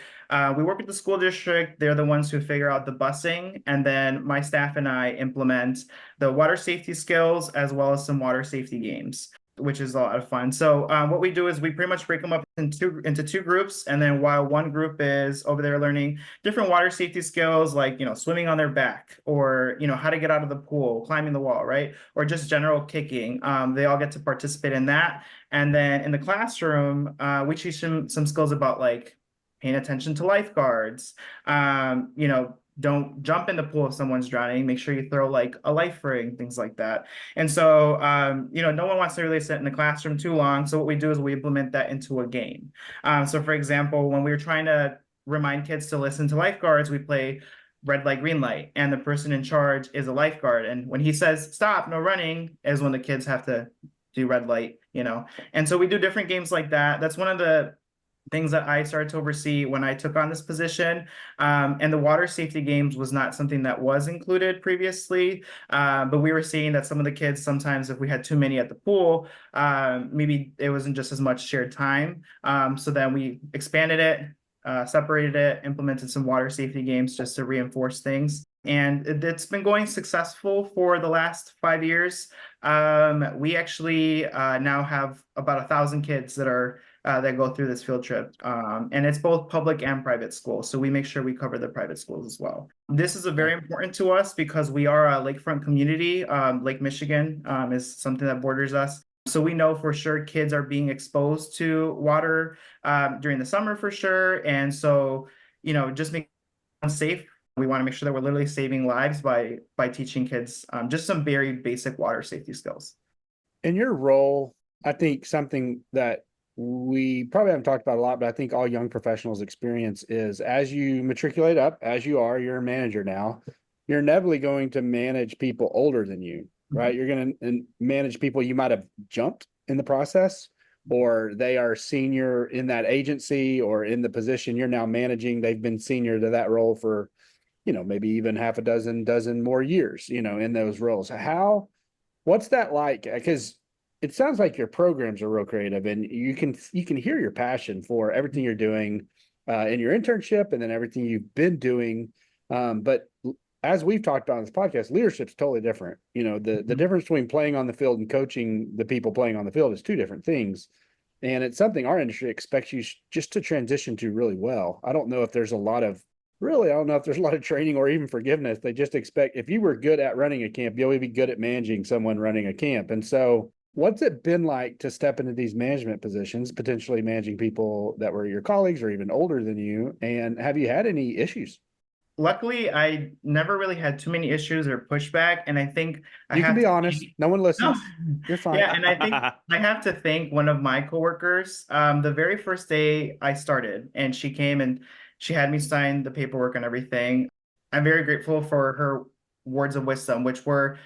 we work with the school district. They're the ones who figure out the busing, and then my staff and I implement the water safety skills as well as some water safety games, which is a lot of fun. So what we do is we pretty much break them up into two groups. And then while one group is over there learning different water safety skills, like, swimming on their back, or, how to get out of the pool, climbing the wall, right? Or just general kicking. They all get to participate in that. And then in the classroom, we teach them some skills about like paying attention to lifeguards, don't jump in the pool if someone's drowning. Make sure you throw like a life ring, things like that. And so, no one wants to really sit in the classroom too long. So what we do is we implement that into a game. So for example, when we were trying to remind kids to listen to lifeguards, we play red light, green light, and the person in charge is a lifeguard. And when he says, stop, no running, is when the kids have to do red light, And so we do different games like that. That's one of the things that I started to oversee when I took on this position. And the water safety games was not something that was included previously, but we were seeing that some of the kids, sometimes if we had too many at the pool, maybe it wasn't just as much shared time. So then we expanded it, separated it, implemented some water safety games just to reinforce things. And it's been going successful for the last 5 years. We actually now have about 1,000 kids that go through this field trip. And it's both public and private schools. So we make sure we cover the private schools as well. This is very important to us because we are a lakefront community. Lake Michigan is something that borders us. So we know for sure kids are being exposed to water during the summer for sure. And so, just make them safe. We want to make sure that we're literally saving lives by teaching kids just some very basic water safety skills. In your role, I think something that we probably haven't talked about a lot, but I think all young professionals experience is as you matriculate up, as you're a manager now, you're inevitably going to manage people older than you, right? You're going to manage people you might have jumped in the process, or they are senior in that agency or in the position you're now managing. They've been senior to that role for, maybe even half a dozen more years, in those roles. What's that like? Because it sounds like your programs are real creative, and you can hear your passion for everything you're doing in your internship and then everything you've been doing. But as we've talked about on this podcast, leadership's totally different. The difference between playing on the field and coaching the people playing on the field is two different things. And it's something our industry expects you just to transition to really well. I don't know if there's a lot of training or even forgiveness. They just expect if you were good at running a camp, you'll be good at managing someone running a camp. And so what's it been like to step into these management positions, potentially managing people that were your colleagues or even older than you? And have you had any issues? Luckily, I never really had too many issues or pushback. And I think you can be honest. No one listens. No. You're fine. Yeah, and I think I have to thank one of my coworkers. The very first day I started, and she came and she had me sign the paperwork and everything. I'm very grateful for her words of wisdom, which were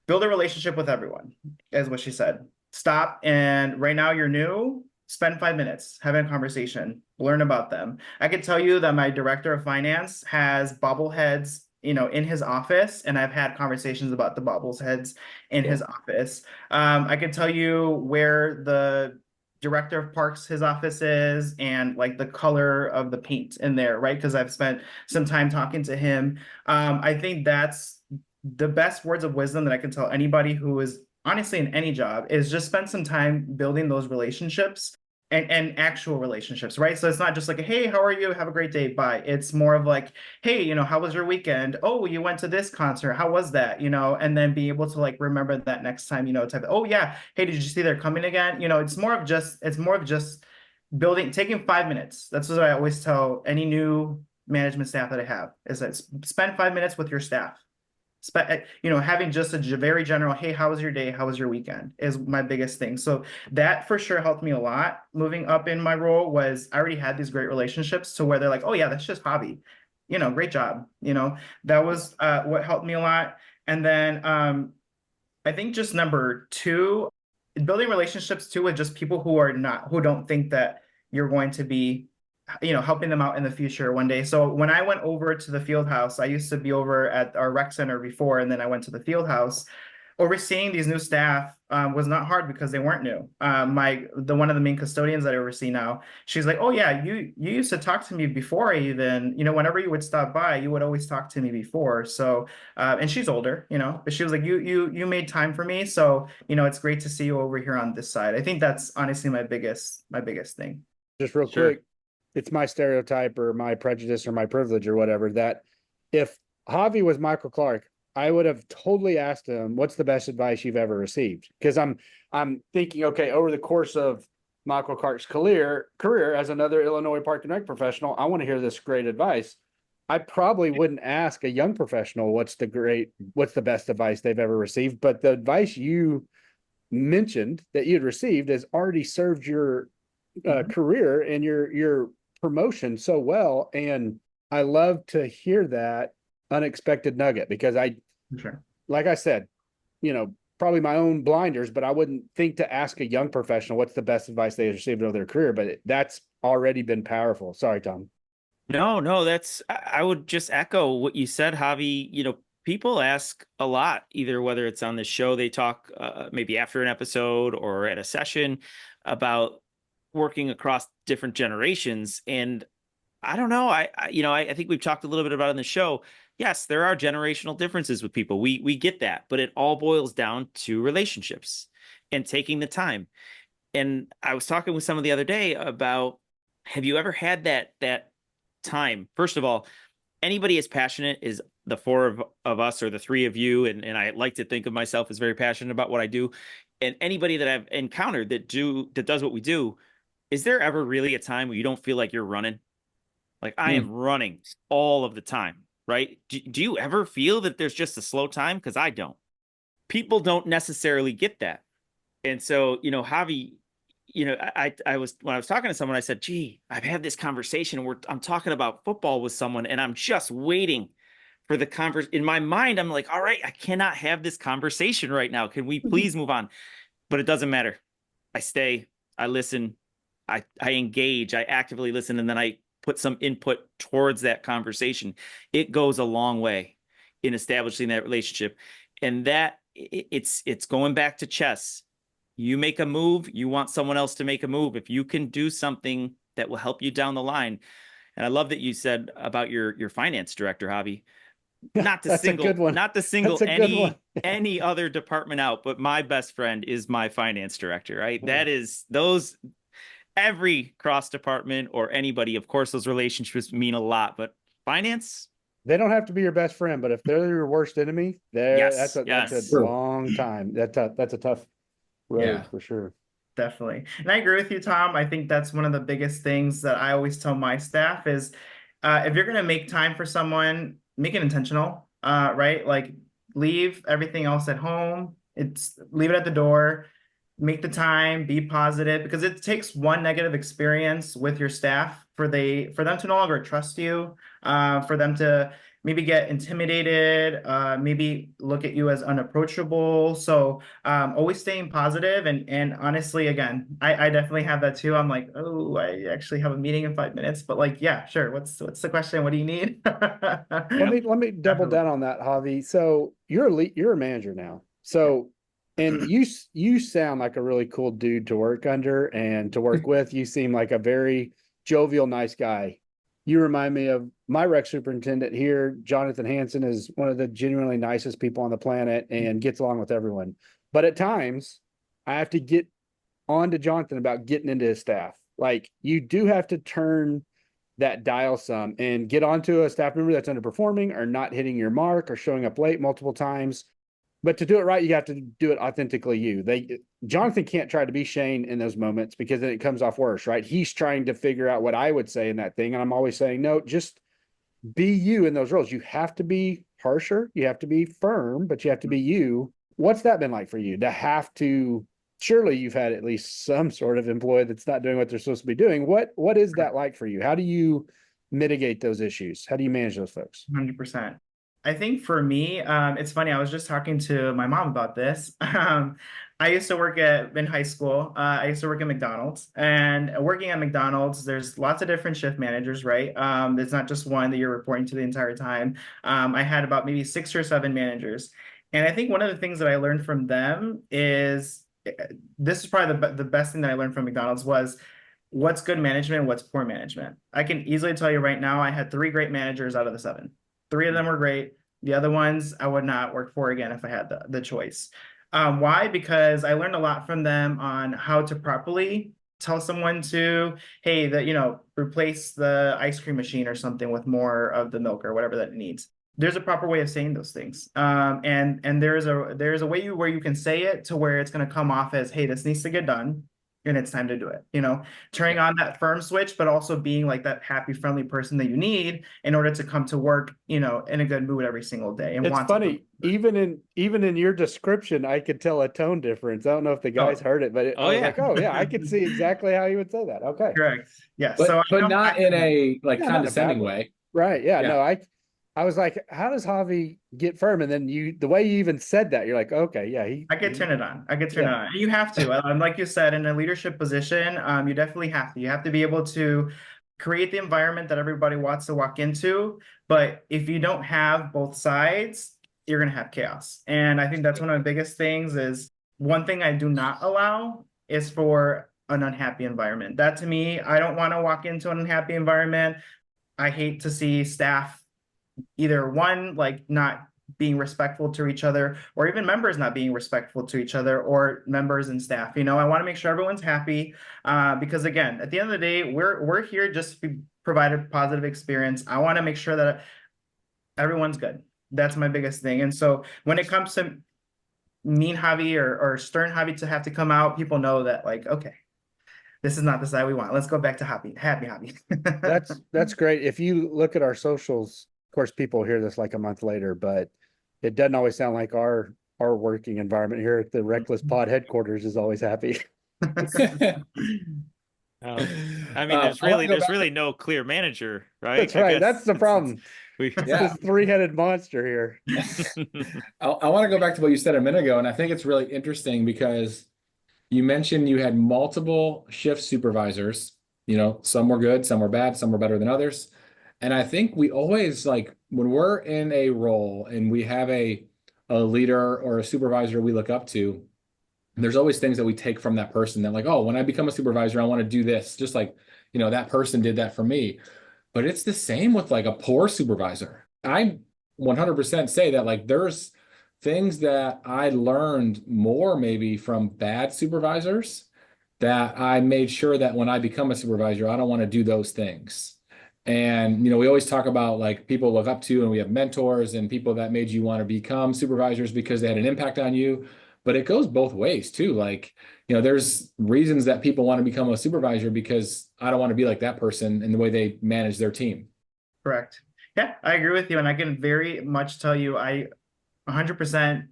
build a relationship with everyone, is what she said. Stop, and right now you're new, spend 5 minutes having a conversation, learn about them. I could tell you that my director of finance has bobbleheads, in his office, and I've had conversations about the bobbleheads in his office. I could tell you where the director of parks, his office is, and like the color of the paint in there, right? Because I've spent some time talking to him. I think that's the best words of wisdom that I can tell anybody who is honestly in any job, is just spend some time building those relationships. and actual relationships, right? So it's not just like, hey, how are you? Have a great day. Bye. It's more of like, hey, how was your weekend? Oh, you went to this concert. How was that? And then be able to like remember that next time, type of, oh yeah, hey, did you see they're coming again? It's more of just building, taking 5 minutes. That's what I always tell any new management staff that I have, is that spend 5 minutes with your staff. Having just a very general, hey, how was your day? How was your weekend? Is my biggest thing. So that for sure helped me a lot. Moving up in my role was I already had these great relationships to where they're like, oh yeah, that's just Javi. Great job. That was what helped me a lot. And then I think just number two, building relationships too with just people who don't think that you're going to be helping them out in the future one day. So when I went over to the field house, I used to be over at our rec center before, and then I went to the field house. Overseeing these new staff was not hard because they weren't new. One of the main custodians that I oversee now, she's like, oh yeah, you used to talk to me before I even, whenever you would stop by, you would always talk to me before. So, and she's older, but she was like, you made time for me. So, it's great to see you over here on this side. I think that's honestly my biggest thing. Just real quick, it's my stereotype or my prejudice or my privilege or whatever, that if Javi was Michael Clark, I would have totally asked him, what's the best advice you've ever received? Because I'm thinking, okay, over the course of Michael Clark's career as another Illinois Park and Rec professional, I want to hear this great advice. I probably wouldn't ask a young professional what's the best advice they've ever received, but the advice you mentioned that you'd received has already served your career and your promotion so well. And I love to hear that unexpected nugget, because like I said, probably my own blinders, but I wouldn't think to ask a young professional what's the best advice they received over their career, but that's already been powerful. Sorry, Tom. No, I would just echo what you said, Javi. People ask a lot, either whether it's on the show, they talk maybe after an episode or at a session about working across different generations. And I don't know. I think we've talked a little bit about it in the show. Yes, there are generational differences with people. We get that, but it all boils down to relationships and taking the time. And I was talking with someone the other day about, have you ever had that time? First of all, anybody as passionate as the four of us or the three of you, and I like to think of myself as very passionate about what I do, and anybody that I've encountered that does what we do, is there ever really a time where you don't feel like you're running? Like I am running all of the time, right? Do you ever feel that there's just a slow time? Because I don't. People don't necessarily get that. And so, Javi, I was, when I was talking to someone, I said, gee, I've had this conversation where I'm talking about football with someone and I'm just waiting for the conversation. In my mind, I'm like, all right, I cannot have this conversation right now. Can we please move on? But it doesn't matter. I stay, I listen, I engage, I actively listen, and then I put some input towards that conversation. It goes a long way in establishing that relationship. And that it's going back to chess. You make a move, you want someone else to make a move. If you can do something that will help you down the line. And I love that you said about your finance director, Javi. Not to single any other department out, but my best friend is my finance director, right? That is every cross department or anybody, of course, those relationships mean a lot, but finance, they don't have to be your best friend, but if they're your worst enemy, that's a long time. That's a tough road for sure. Definitely. And I agree with you, Tom. I think that's one of the biggest things that I always tell my staff is if you're going to make time for someone, make it intentional, right? Like leave everything else at home. Leave it at the door. Make the time, be positive, because it takes one negative experience with your staff for them to no longer trust you, for them to maybe get intimidated, maybe look at you as unapproachable. So always staying positive. And honestly, again, I definitely have that too. I'm like, oh, I actually have a meeting in 5 minutes, but like, yeah, sure. What's the question? What do you need? Let me double down on that, Javi. So you're a manager now. So and you sound like a really cool dude to work under and to work with. You seem like a very jovial, nice guy. You remind me of my rec superintendent here. Jonathan Hansen is one of the genuinely nicest people on the planet and gets along with everyone. But at times I have to get on to Jonathan about getting into his staff. like you do have to turn that dial some and get onto a staff member that's underperforming or not hitting your mark or showing up late multiple times. But to do it right, you have to do it authentically you. Jonathan can't try to be Shane in those moments because then it comes off worse, right? He's trying to figure out what I would say in that thing. And I'm always saying, no, just be you in those roles. You have to be harsher, you have to be firm, but you have to be you. What's that been like for you to have to, surely you've had at least some sort of employee that's not doing what they're supposed to be doing. What is that like for you? How do you mitigate those issues? How do you manage those folks? 100%. I think for me, it's funny. I was just talking to my mom about this. I used to work in high school. I used to work at McDonald's, and working at McDonald's, there's lots of different shift managers, right? There's not just one that you're reporting to the entire time. I had about maybe 6 or 7 managers. And I think one of the things that I learned from them is, this is probably the best thing that I learned from McDonald's was what's good management, what's poor management. I can easily tell you right now, I had 3 great managers out of the 7. 3 of them were great. The other ones I would not work for again if I had the choice. Why? Because I learned a lot from them on how to properly tell someone to, hey, replace the ice cream machine or something with more of the milk or whatever that it needs. There's a proper way of saying those things. And there's a way where you can say it to where it's going to come off as, hey, this needs to get done. And it's time to do it, turning on that firm switch, but also being like that happy, friendly person that you need in order to come to work, in a good mood every single day. And it's funny, even in your description, I could tell a tone difference. I don't know if the guys heard it, but I could see exactly how you would say that. Okay. Correct. Yeah. But not in a condescending way. Right. Yeah. No, I was like, how does Javi get firm? And then the way you even said that, you're like, okay, yeah. I could turn it on. And you have to, like you said, in a leadership position, you definitely have to. You have to be able to create the environment that everybody wants to walk into. But if you don't have both sides, you're going to have chaos. And I think that's one of the biggest things is one thing I do not allow is for an unhappy environment. That to me, I don't want to walk into an unhappy environment. I hate to see staff either one, like not being respectful to each other, or even members not being respectful to each other, or members and staff. I want to make sure everyone's happy, because again, at the end of the day, we're here just to provide a positive experience. I want to make sure that everyone's good. That's my biggest thing. And so when it comes to mean Javi or stern Javi to have to come out, people know that, like, okay, this is not the side we want. Let's go back to happy Javi. That's great. If you look at our socials, of course, people hear this like a month later, but it doesn't always sound like our working environment here at the RecLess Pod headquarters is always happy. There's really no clear manager, right? That's right. That's the problem. It's this 3-headed monster here. I want to go back to what you said a minute ago, and I think it's really interesting because you mentioned you had multiple shift supervisors. Some were good, some were bad, some were better than others. And I think we always, like, when we're in a role and we have a leader or a supervisor we look up to, there's always things that we take from that person that, like, oh, when I become a supervisor, I want to do this, just like, that person did that for me. But it's the same with like a poor supervisor. I 100% say that, like, there's things that I learned more maybe from bad supervisors that I made sure that when I become a supervisor, I don't want to do those things. And, we always talk about, like, people look up to, and we have mentors and people that made you want to become supervisors because they had an impact on you. But it goes both ways too. Like, there's reasons that people want to become a supervisor because I don't want to be like that person in the way they manage their team. Correct. Yeah, I agree with you. And I can very much tell you, I 100%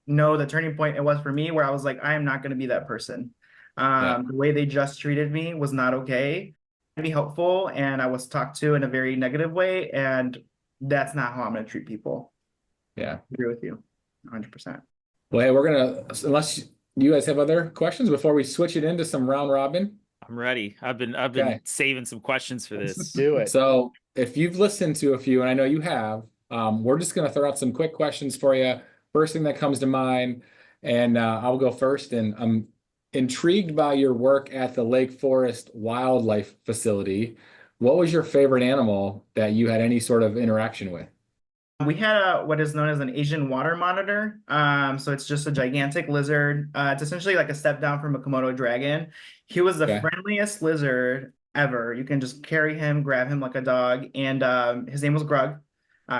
know the turning point it was for me where I was like, I am not going to be that person. The way they just treated me was not okay. Be helpful, and I was talked to in a very negative way, and that's not how I'm going to treat people. Yeah, I agree with you 100%. Well, hey, we're gonna, unless you guys have other questions before we switch it into some round robin. I'm ready. I've been saving some questions for this. Let's do it. So if you've listened to a few, and I know you have, we're just gonna throw out some quick questions for you. First thing that comes to mind, and I'll go first. And I'm intrigued by your work at the Lake Forest Wildlife Facility. What was your favorite animal that you had any sort of interaction with? We had what is known as an Asian water monitor. So it's just a gigantic lizard. It's essentially like a step down from a Komodo dragon. He was the Okay. friendliest lizard ever. You can just carry him, grab him like a dog. And his name was Grug.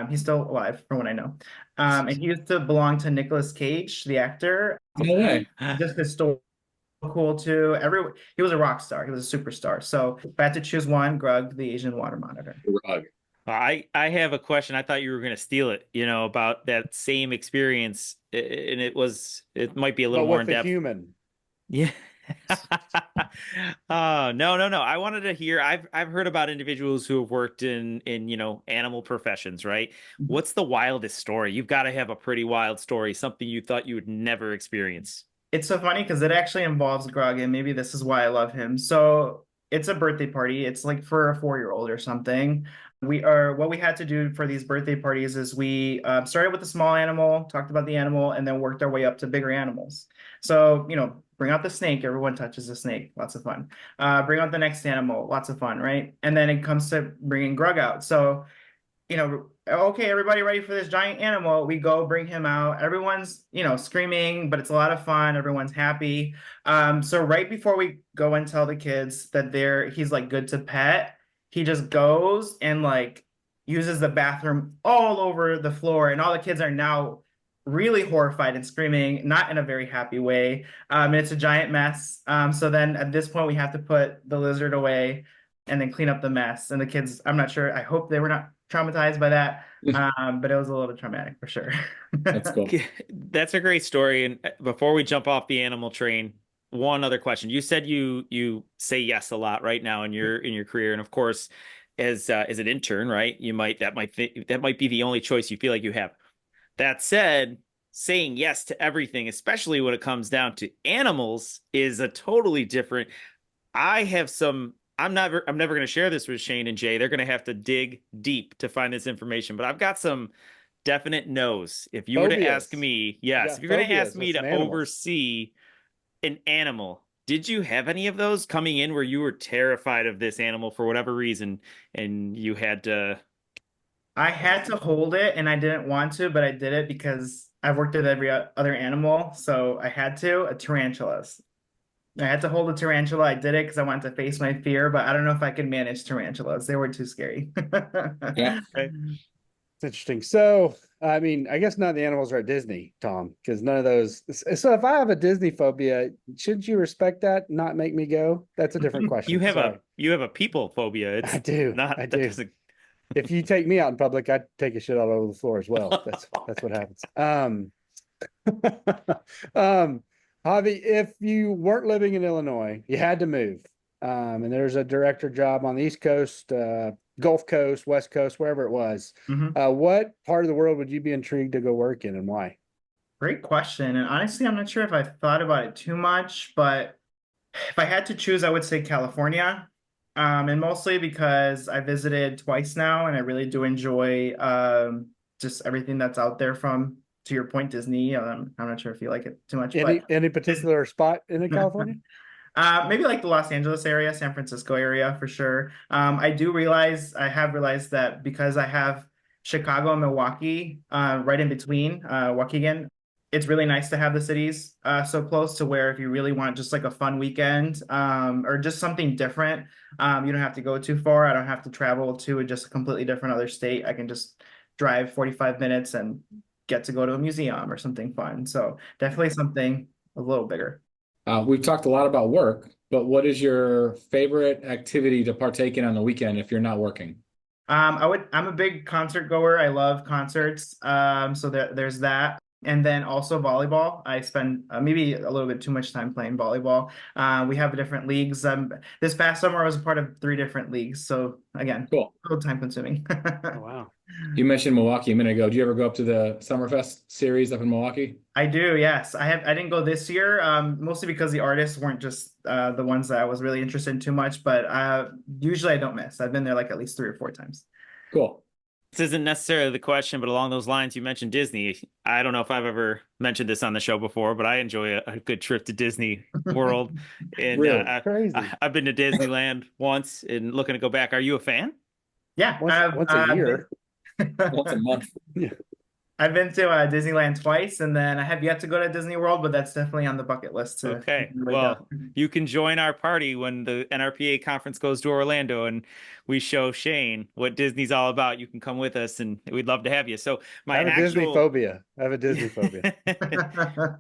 He's still alive from what I know. And he used to belong to Nicolas Cage, the actor. No way. Just historical too. He was a rock star. He was a superstar. So if I had to choose one, Grug, the Asian water monitor. Rug. I have a question. I thought you were going to steal it, about that same experience, and it might be a little But more with in a depth. human. Yeah. Oh, no. I wanted to hear. I've heard about individuals who have worked in animal professions, right? What's the wildest story? You've got to have a pretty wild story, something you thought you would never experience. It's so funny because it actually involves Grug, and maybe this is why I love him. So it's a birthday party. It's like for a 4-year-old or something. What we had to do for these birthday parties is we started with a small animal, talked about the animal, and then worked our way up to bigger animals. So, bring out the snake. Everyone touches the snake. Lots of fun. Bring out the next animal. Lots of fun, right? And then it comes to bringing Grug out. So, okay, everybody ready for this giant animal? We go bring him out. Everyone's, screaming, but it's a lot of fun. Everyone's happy. So right before we go and tell the kids that he's like good to pet, he just goes and like uses the bathroom all over the floor, and all the kids are now really horrified and screaming, not in a very happy way. And it's a giant mess. So then at this point, we have to put the lizard away and then clean up the mess. And the kids, I'm not sure. I hope they were not traumatized by that. But it was a little traumatic for sure. That's cool. That's a great story. And before we jump off the animal train, one other question. You said you say yes a lot right now in your career, and of course, as an intern, right? That might be the only choice you feel like you have. That said, saying yes to everything, especially when it comes down to animals, is a totally different. I'm never going to share this with Shane and Jay. They're going to have to dig deep to find this information, but I've got some definite no's. If you were to ask me, yes, if you're going to ask me to oversee an animal, did you have any of those coming in where you were terrified of this animal for whatever reason and you had to? I had to hold it, and I didn't want to, but I did it because I've worked with every other animal, so I had to. Tarantulas. I had to hold a tarantula. I did it because I wanted to face my fear, but I don't know if I could manage tarantulas. They were too scary. Yeah. It's interesting. So, I mean, I guess none of the animals are at Disney, Tom, because none of those. So, if I have a Disney phobia, shouldn't you respect that? Not make me go? That's a different question. You have a people phobia. I do. I do. If you take me out in public, I'd take a shit all over the floor as well. That's what happens. Javi, if you weren't living in Illinois, you had to move, and there's a director job on the East Coast, Gulf Coast, West Coast, wherever it was. What part of the world would you be intrigued to go work in, and why? Great question. And honestly, I'm not sure if I've thought about it too much, but if I had to choose, I would say California. And mostly because I visited twice now, and I really do enjoy just everything that's out there from, to your point, Disney. I'm not sure if you like it too much. Any particular spot in California? Maybe like the Los Angeles area, San Francisco area for sure. I have realized that because I have Chicago and Milwaukee right in between, Waukegan, it's really nice to have the cities so close to where if you really want just like a fun weekend or just something different, you don't have to go too far. I don't have to travel to just a completely different other state. I can just drive 45 minutes and get to go to a museum or something fun. So definitely something a little bigger. We've talked a lot about work, but what is your favorite activity to partake in on the weekend if you're not working? I'm a big concert goer. I love concerts. So there's that. And then also volleyball. I spend maybe a little bit too much time playing volleyball. We have different leagues. This past summer, I was a part of 3 different leagues. So again, cool. A little time consuming. Oh, wow. You mentioned Milwaukee a minute ago. Do you ever go up to the Summerfest series up in Milwaukee? I do, yes. I didn't go this year, mostly because the artists weren't just the ones that I was really interested in too much. But usually I don't miss. I've been there like at least 3 or 4 times. Cool. This isn't necessarily the question, but along those lines, you mentioned Disney. I don't know if I've ever mentioned this on the show before, but I enjoy a good trip to Disney World. And Really? Crazy. I've been to Disneyland once and looking to go back. Are you a fan? Yeah. Once a year. Once a month. I've been to Disneyland twice, and then I have yet to go to Disney World, but that's definitely on the bucket list to Okay. really Well, go. you can join our party when the NRPA conference goes to Orlando and we show Shane what Disney's all about. You can come with us and we'd love to have you. So I have a Disney phobia. I have a Disney phobia.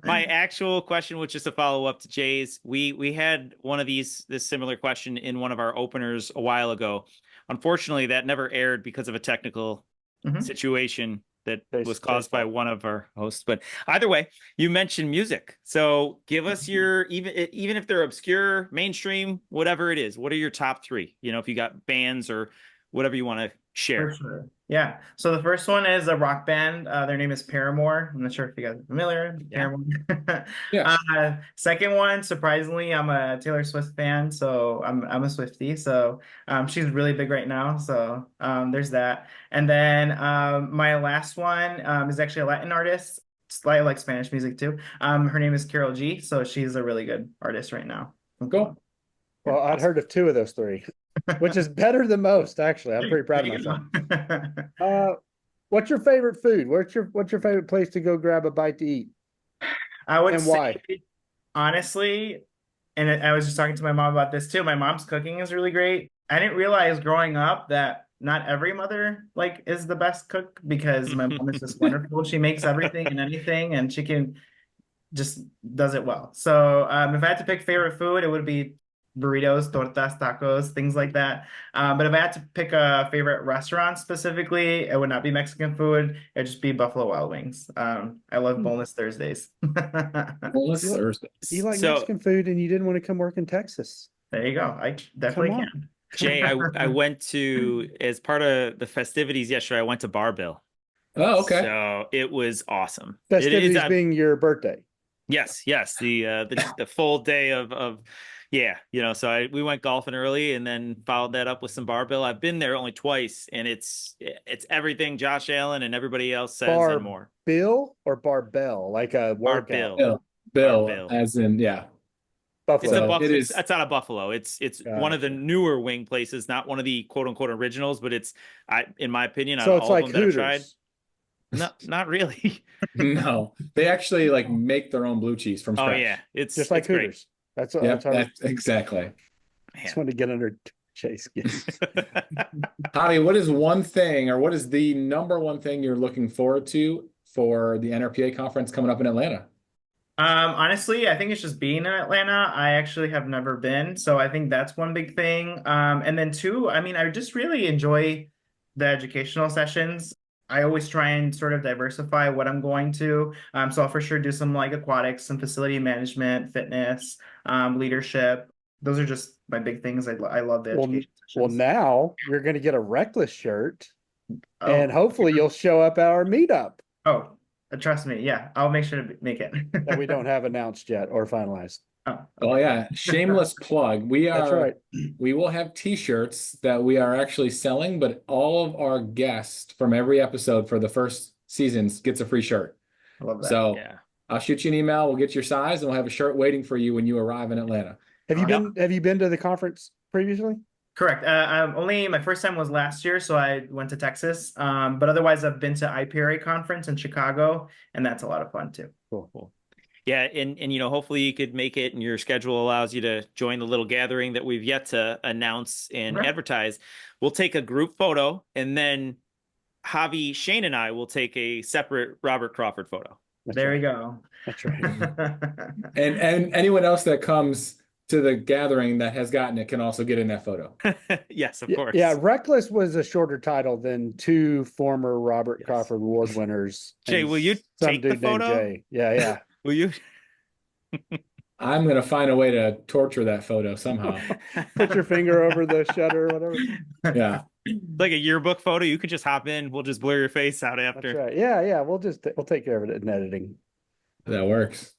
My actual question was just a follow-up to Jay's. We had one of this similar question in one of our openers a while ago. Unfortunately, that never aired because of a technical Mhm. situation that Chase- was caused by fault. one of our hosts. But either way, you mentioned music. So give us your, even if they're obscure, mainstream, whatever it is, what are your top three? You know, if you got bands or whatever you want to share. For sure. Yeah. So the first one is a rock band. Their name is Paramore. I'm not sure if you guys are familiar. Yeah. Paramore. Yeah. Second one, surprisingly, I'm a Taylor Swift fan, so I'm a Swiftie. So she's really big right now. So there's that. And then my last one is actually a Latin artist. I like Spanish music too. Her name is Carol G. So she's a really good artist right now. Cool. Well, I'd heard of two of those three, which is better than most, actually. I'm pretty proud of myself. What's your favorite food? What's your favorite place to go grab a bite to eat? I would And say, why? honestly, and I was just talking to my mom about this too. My mom's cooking is really great. I didn't realize growing up that not every mother like is the best cook, because my mom is just wonderful. She makes everything and anything, and she can just does it well. So if I had to pick favorite food, it would be burritos, tortas, tacos, things like that. But if I had to pick a favorite restaurant specifically, it would not be Mexican food. It'd just be Buffalo Wild Wings. I love boneless Thursdays. Boneless You like- Thursday. You like So- Mexican food and you didn't want to come work in Texas. There you go. I definitely Come on. can. Jay, I went to, as part of the festivities yesterday, I went to Bar-Bill. Oh, okay. So it was awesome. Festivities It is, being your birthday. yes, the full day of yeah, you know, so we went golfing early and then followed that up with some Bar-Bill. I've been there only twice, and it's everything Josh Allen and everybody else says and more. Bill or Barbell, like a workout. Bar-Bill. Bill, Bill. as in, yeah. It's Buffalo. So it is- it's out of Buffalo. It's one of the Gotcha. newer wing places, not one of the quote unquote originals, but it's in my opinion, out So of it's all like of them that I've tried. Hooters. No, not really. No, they actually like make their own blue cheese from Oh scratch. yeah, it's Just like it's great. Hooters. That's Yep, that's how I that's exactly. just want to get under Chase. Javi, what is one thing, or what is the number one thing you're looking forward to for the NRPA conference coming up in Atlanta? Honestly, I think it's just being in Atlanta. I actually have never been, so I think that's one big thing. And then two, I mean, I just really enjoy the educational sessions. I always try and sort of diversify what I'm going to. So I'll for sure do some like aquatics, some facility management, fitness, leadership. Those are just my big things. I love the Well, education well, sessions. now you're going to get a RecLess shirt, Oh, and hopefully you'll show up at our meetup oh, trust me. Yeah, I'll make sure to make it. that we don't have announced yet or finalized. Oh, Oh yeah, shameless plug. That's right. We will have t-shirts that we are actually selling, but all of our guests from every episode for the first seasons gets a free shirt. I love that. So Yeah. I'll shoot you an email, we'll get your size, and we'll have a shirt waiting for you when you arrive in Atlanta. Have you been to the conference previously? Correct. Only my first time was last year, so I went to Texas. But otherwise, I've been to IPRA conference in Chicago, and that's a lot of fun too. Cool. Yeah, and you know, hopefully you could make it and your schedule allows you to join the little gathering that we've yet to announce and Right. advertise. We'll take a group photo, and then Javi, Shane, and I will take a separate Robert Crawford photo. That's There right. you go. That's right. And anyone else that comes to the gathering that has gotten it can also get in that photo. Yes, of Yeah, course. yeah, RecLess was a shorter title than two former Robert Yes. Crawford Award winners. Jay, and will you some take the dude named photo? Jay. Yeah. Will you I'm gonna find a way to torture that photo somehow. Put your finger over the shutter or whatever. Yeah. like a yearbook photo? You could just hop in. We'll just blur your face out That's after. right. Yeah. We'll take care of it in editing. That works.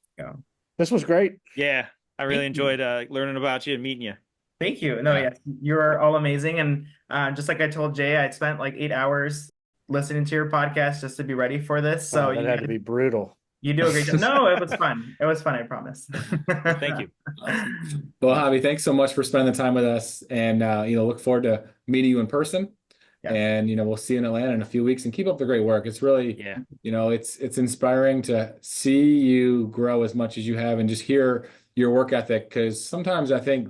This was great. Yeah, I really Thank you. enjoyed learning about you and meeting you. Thank you. No, Yeah. yes, you're all amazing. And just like I told Jay, I spent like 8 hours listening to your podcast just to be ready for this. So Wow, that had to be brutal. you do a great job. No, it was fun. It was fun, I promise. Thank you. Well, Javi, thanks so much for spending the time with us, and look forward to meeting you in person. Yeah. And, we'll see you in Atlanta in a few weeks, and keep up the great work. It's really, Yeah. it's inspiring to see you grow as much as you have and just hear your work ethic. Because sometimes I think,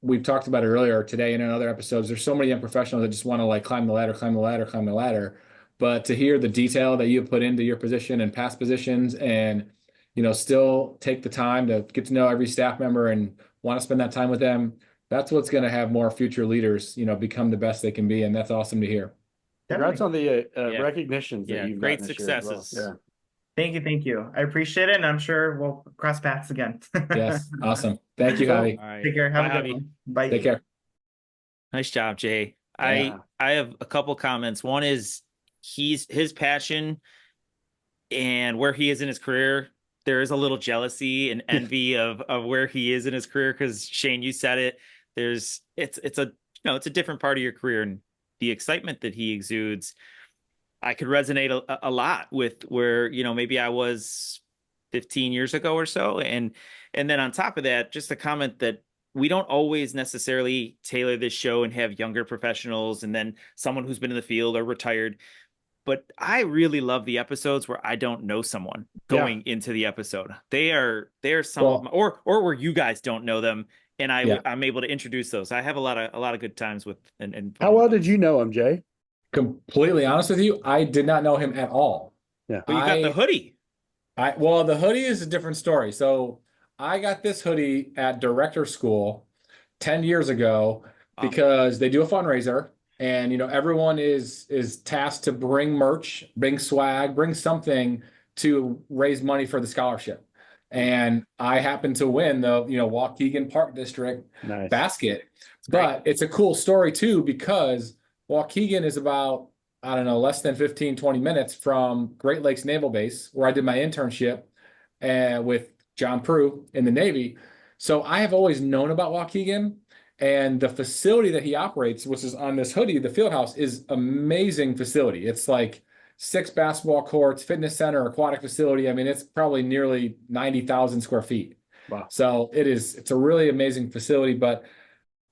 we've talked about it earlier today and in other episodes, there's so many young professionals that just want to like climb the ladder, climb the ladder, climb the ladder. But to hear the detail that you put into your position and past positions, and, still take the time to get to know every staff member and want to spend that time with them, that's what's going to have more future leaders, become the best they can be. And that's awesome to hear. Congrats on the Yeah. recognitions that you've Great gotten this year as well. successes. Thank you. I appreciate it, and I'm sure we'll cross paths again. Yes. Awesome. Thank you, Javi. All right. Take care. Have Bye, a good Javi. one. Bye. Take care. Nice job, Jay. Yeah. I have a couple comments. One is his passion and where he is in his career. There is a little jealousy and envy of where he is in his career, because Shane, you said it. It's a different part of your career, and the excitement that he exudes, I could resonate a lot with where, maybe I was 15 years ago or so. And then on top of that, just a comment that we don't always necessarily tailor this show and have younger professionals and then someone who's been in the field or retired. But I really love the episodes where I don't know someone going into the episode. They're some of my, or where you guys don't know them, and I'm able to introduce those. I have a lot of good times with and How well did you know him, Jay? Completely honest with you, I did not know him at all. Yeah. But you got the hoodie. Well, the hoodie is a different story. So I got this hoodie at director school 10 years ago because they do a fundraiser, and everyone is tasked to bring merch, bring swag, bring something to raise money for the scholarship. And I happened to win the Waukegan Park District basket. But it's a cool story too, because Waukegan is about, I don't know, less than 15, 20 minutes from Great Lakes Naval Base, where I did my internship with John Prue in the Navy. So I have always known about Waukegan, and the facility that he operates, which is on this hoodie, the field house, is amazing facility. It's like 6 basketball courts, fitness center, aquatic facility. I mean, it's probably nearly 90,000 square feet. Wow. So it's a really amazing facility, but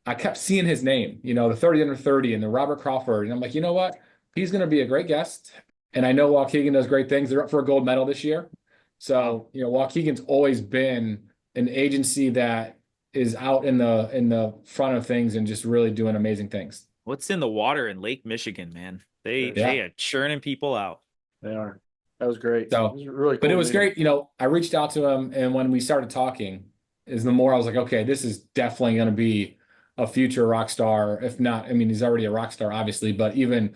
I kept seeing his name, the 30 under 30 and the Robert Crawford. And I'm like, you know what? He's going to be a great guest. And I know Waukegan does great things. They're up for a gold medal this year. So, Waukegan's always been an agency that is out in the front of things and just really doing amazing things. What's in the water in Lake Michigan, man? They are churning people out. They are. That was great. So, it was really cool, but it was great. I reached out to him, and when we started talking, the more I was like, okay, this is definitely going to be a future rock star. If not, I mean, he's already a rock star, obviously, but even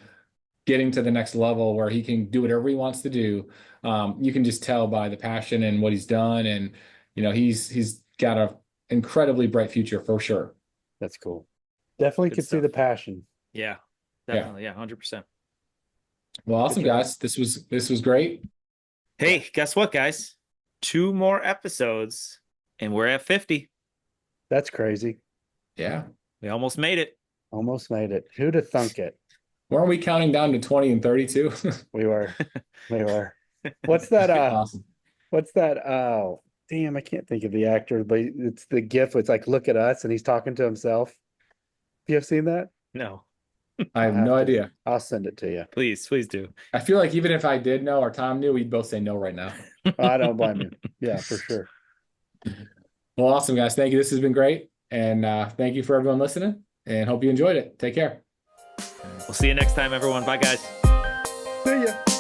getting to the next level where he can do whatever he wants to do. You can just tell by the passion and what he's done. And, he's got an incredibly bright future for sure. That's cool. Definitely could see the passion. Yeah, definitely. Yeah, 100%. Well, awesome, guys. This was great. Hey, guess what, guys? 2 more episodes and we're at 50. That's crazy. Yeah. We almost made it. Almost made it. Who'd have thunk it? Weren't we counting down to 20 and 32? We were. What's that? Awesome. What's that? Oh, damn, I can't think of the actor, but it's the GIF. It's like, look at us, and he's talking to himself. You have seen that? No. I have no idea. I'll send it to you. Please do. I feel like even if I did know or Tom knew, we'd both say no right now. I don't blame you. Yeah, for sure. Well, awesome, guys. Thank you. This has been great. And thank you for everyone listening, and hope you enjoyed it. Take care. We'll see you next time, everyone. Bye, guys. See ya.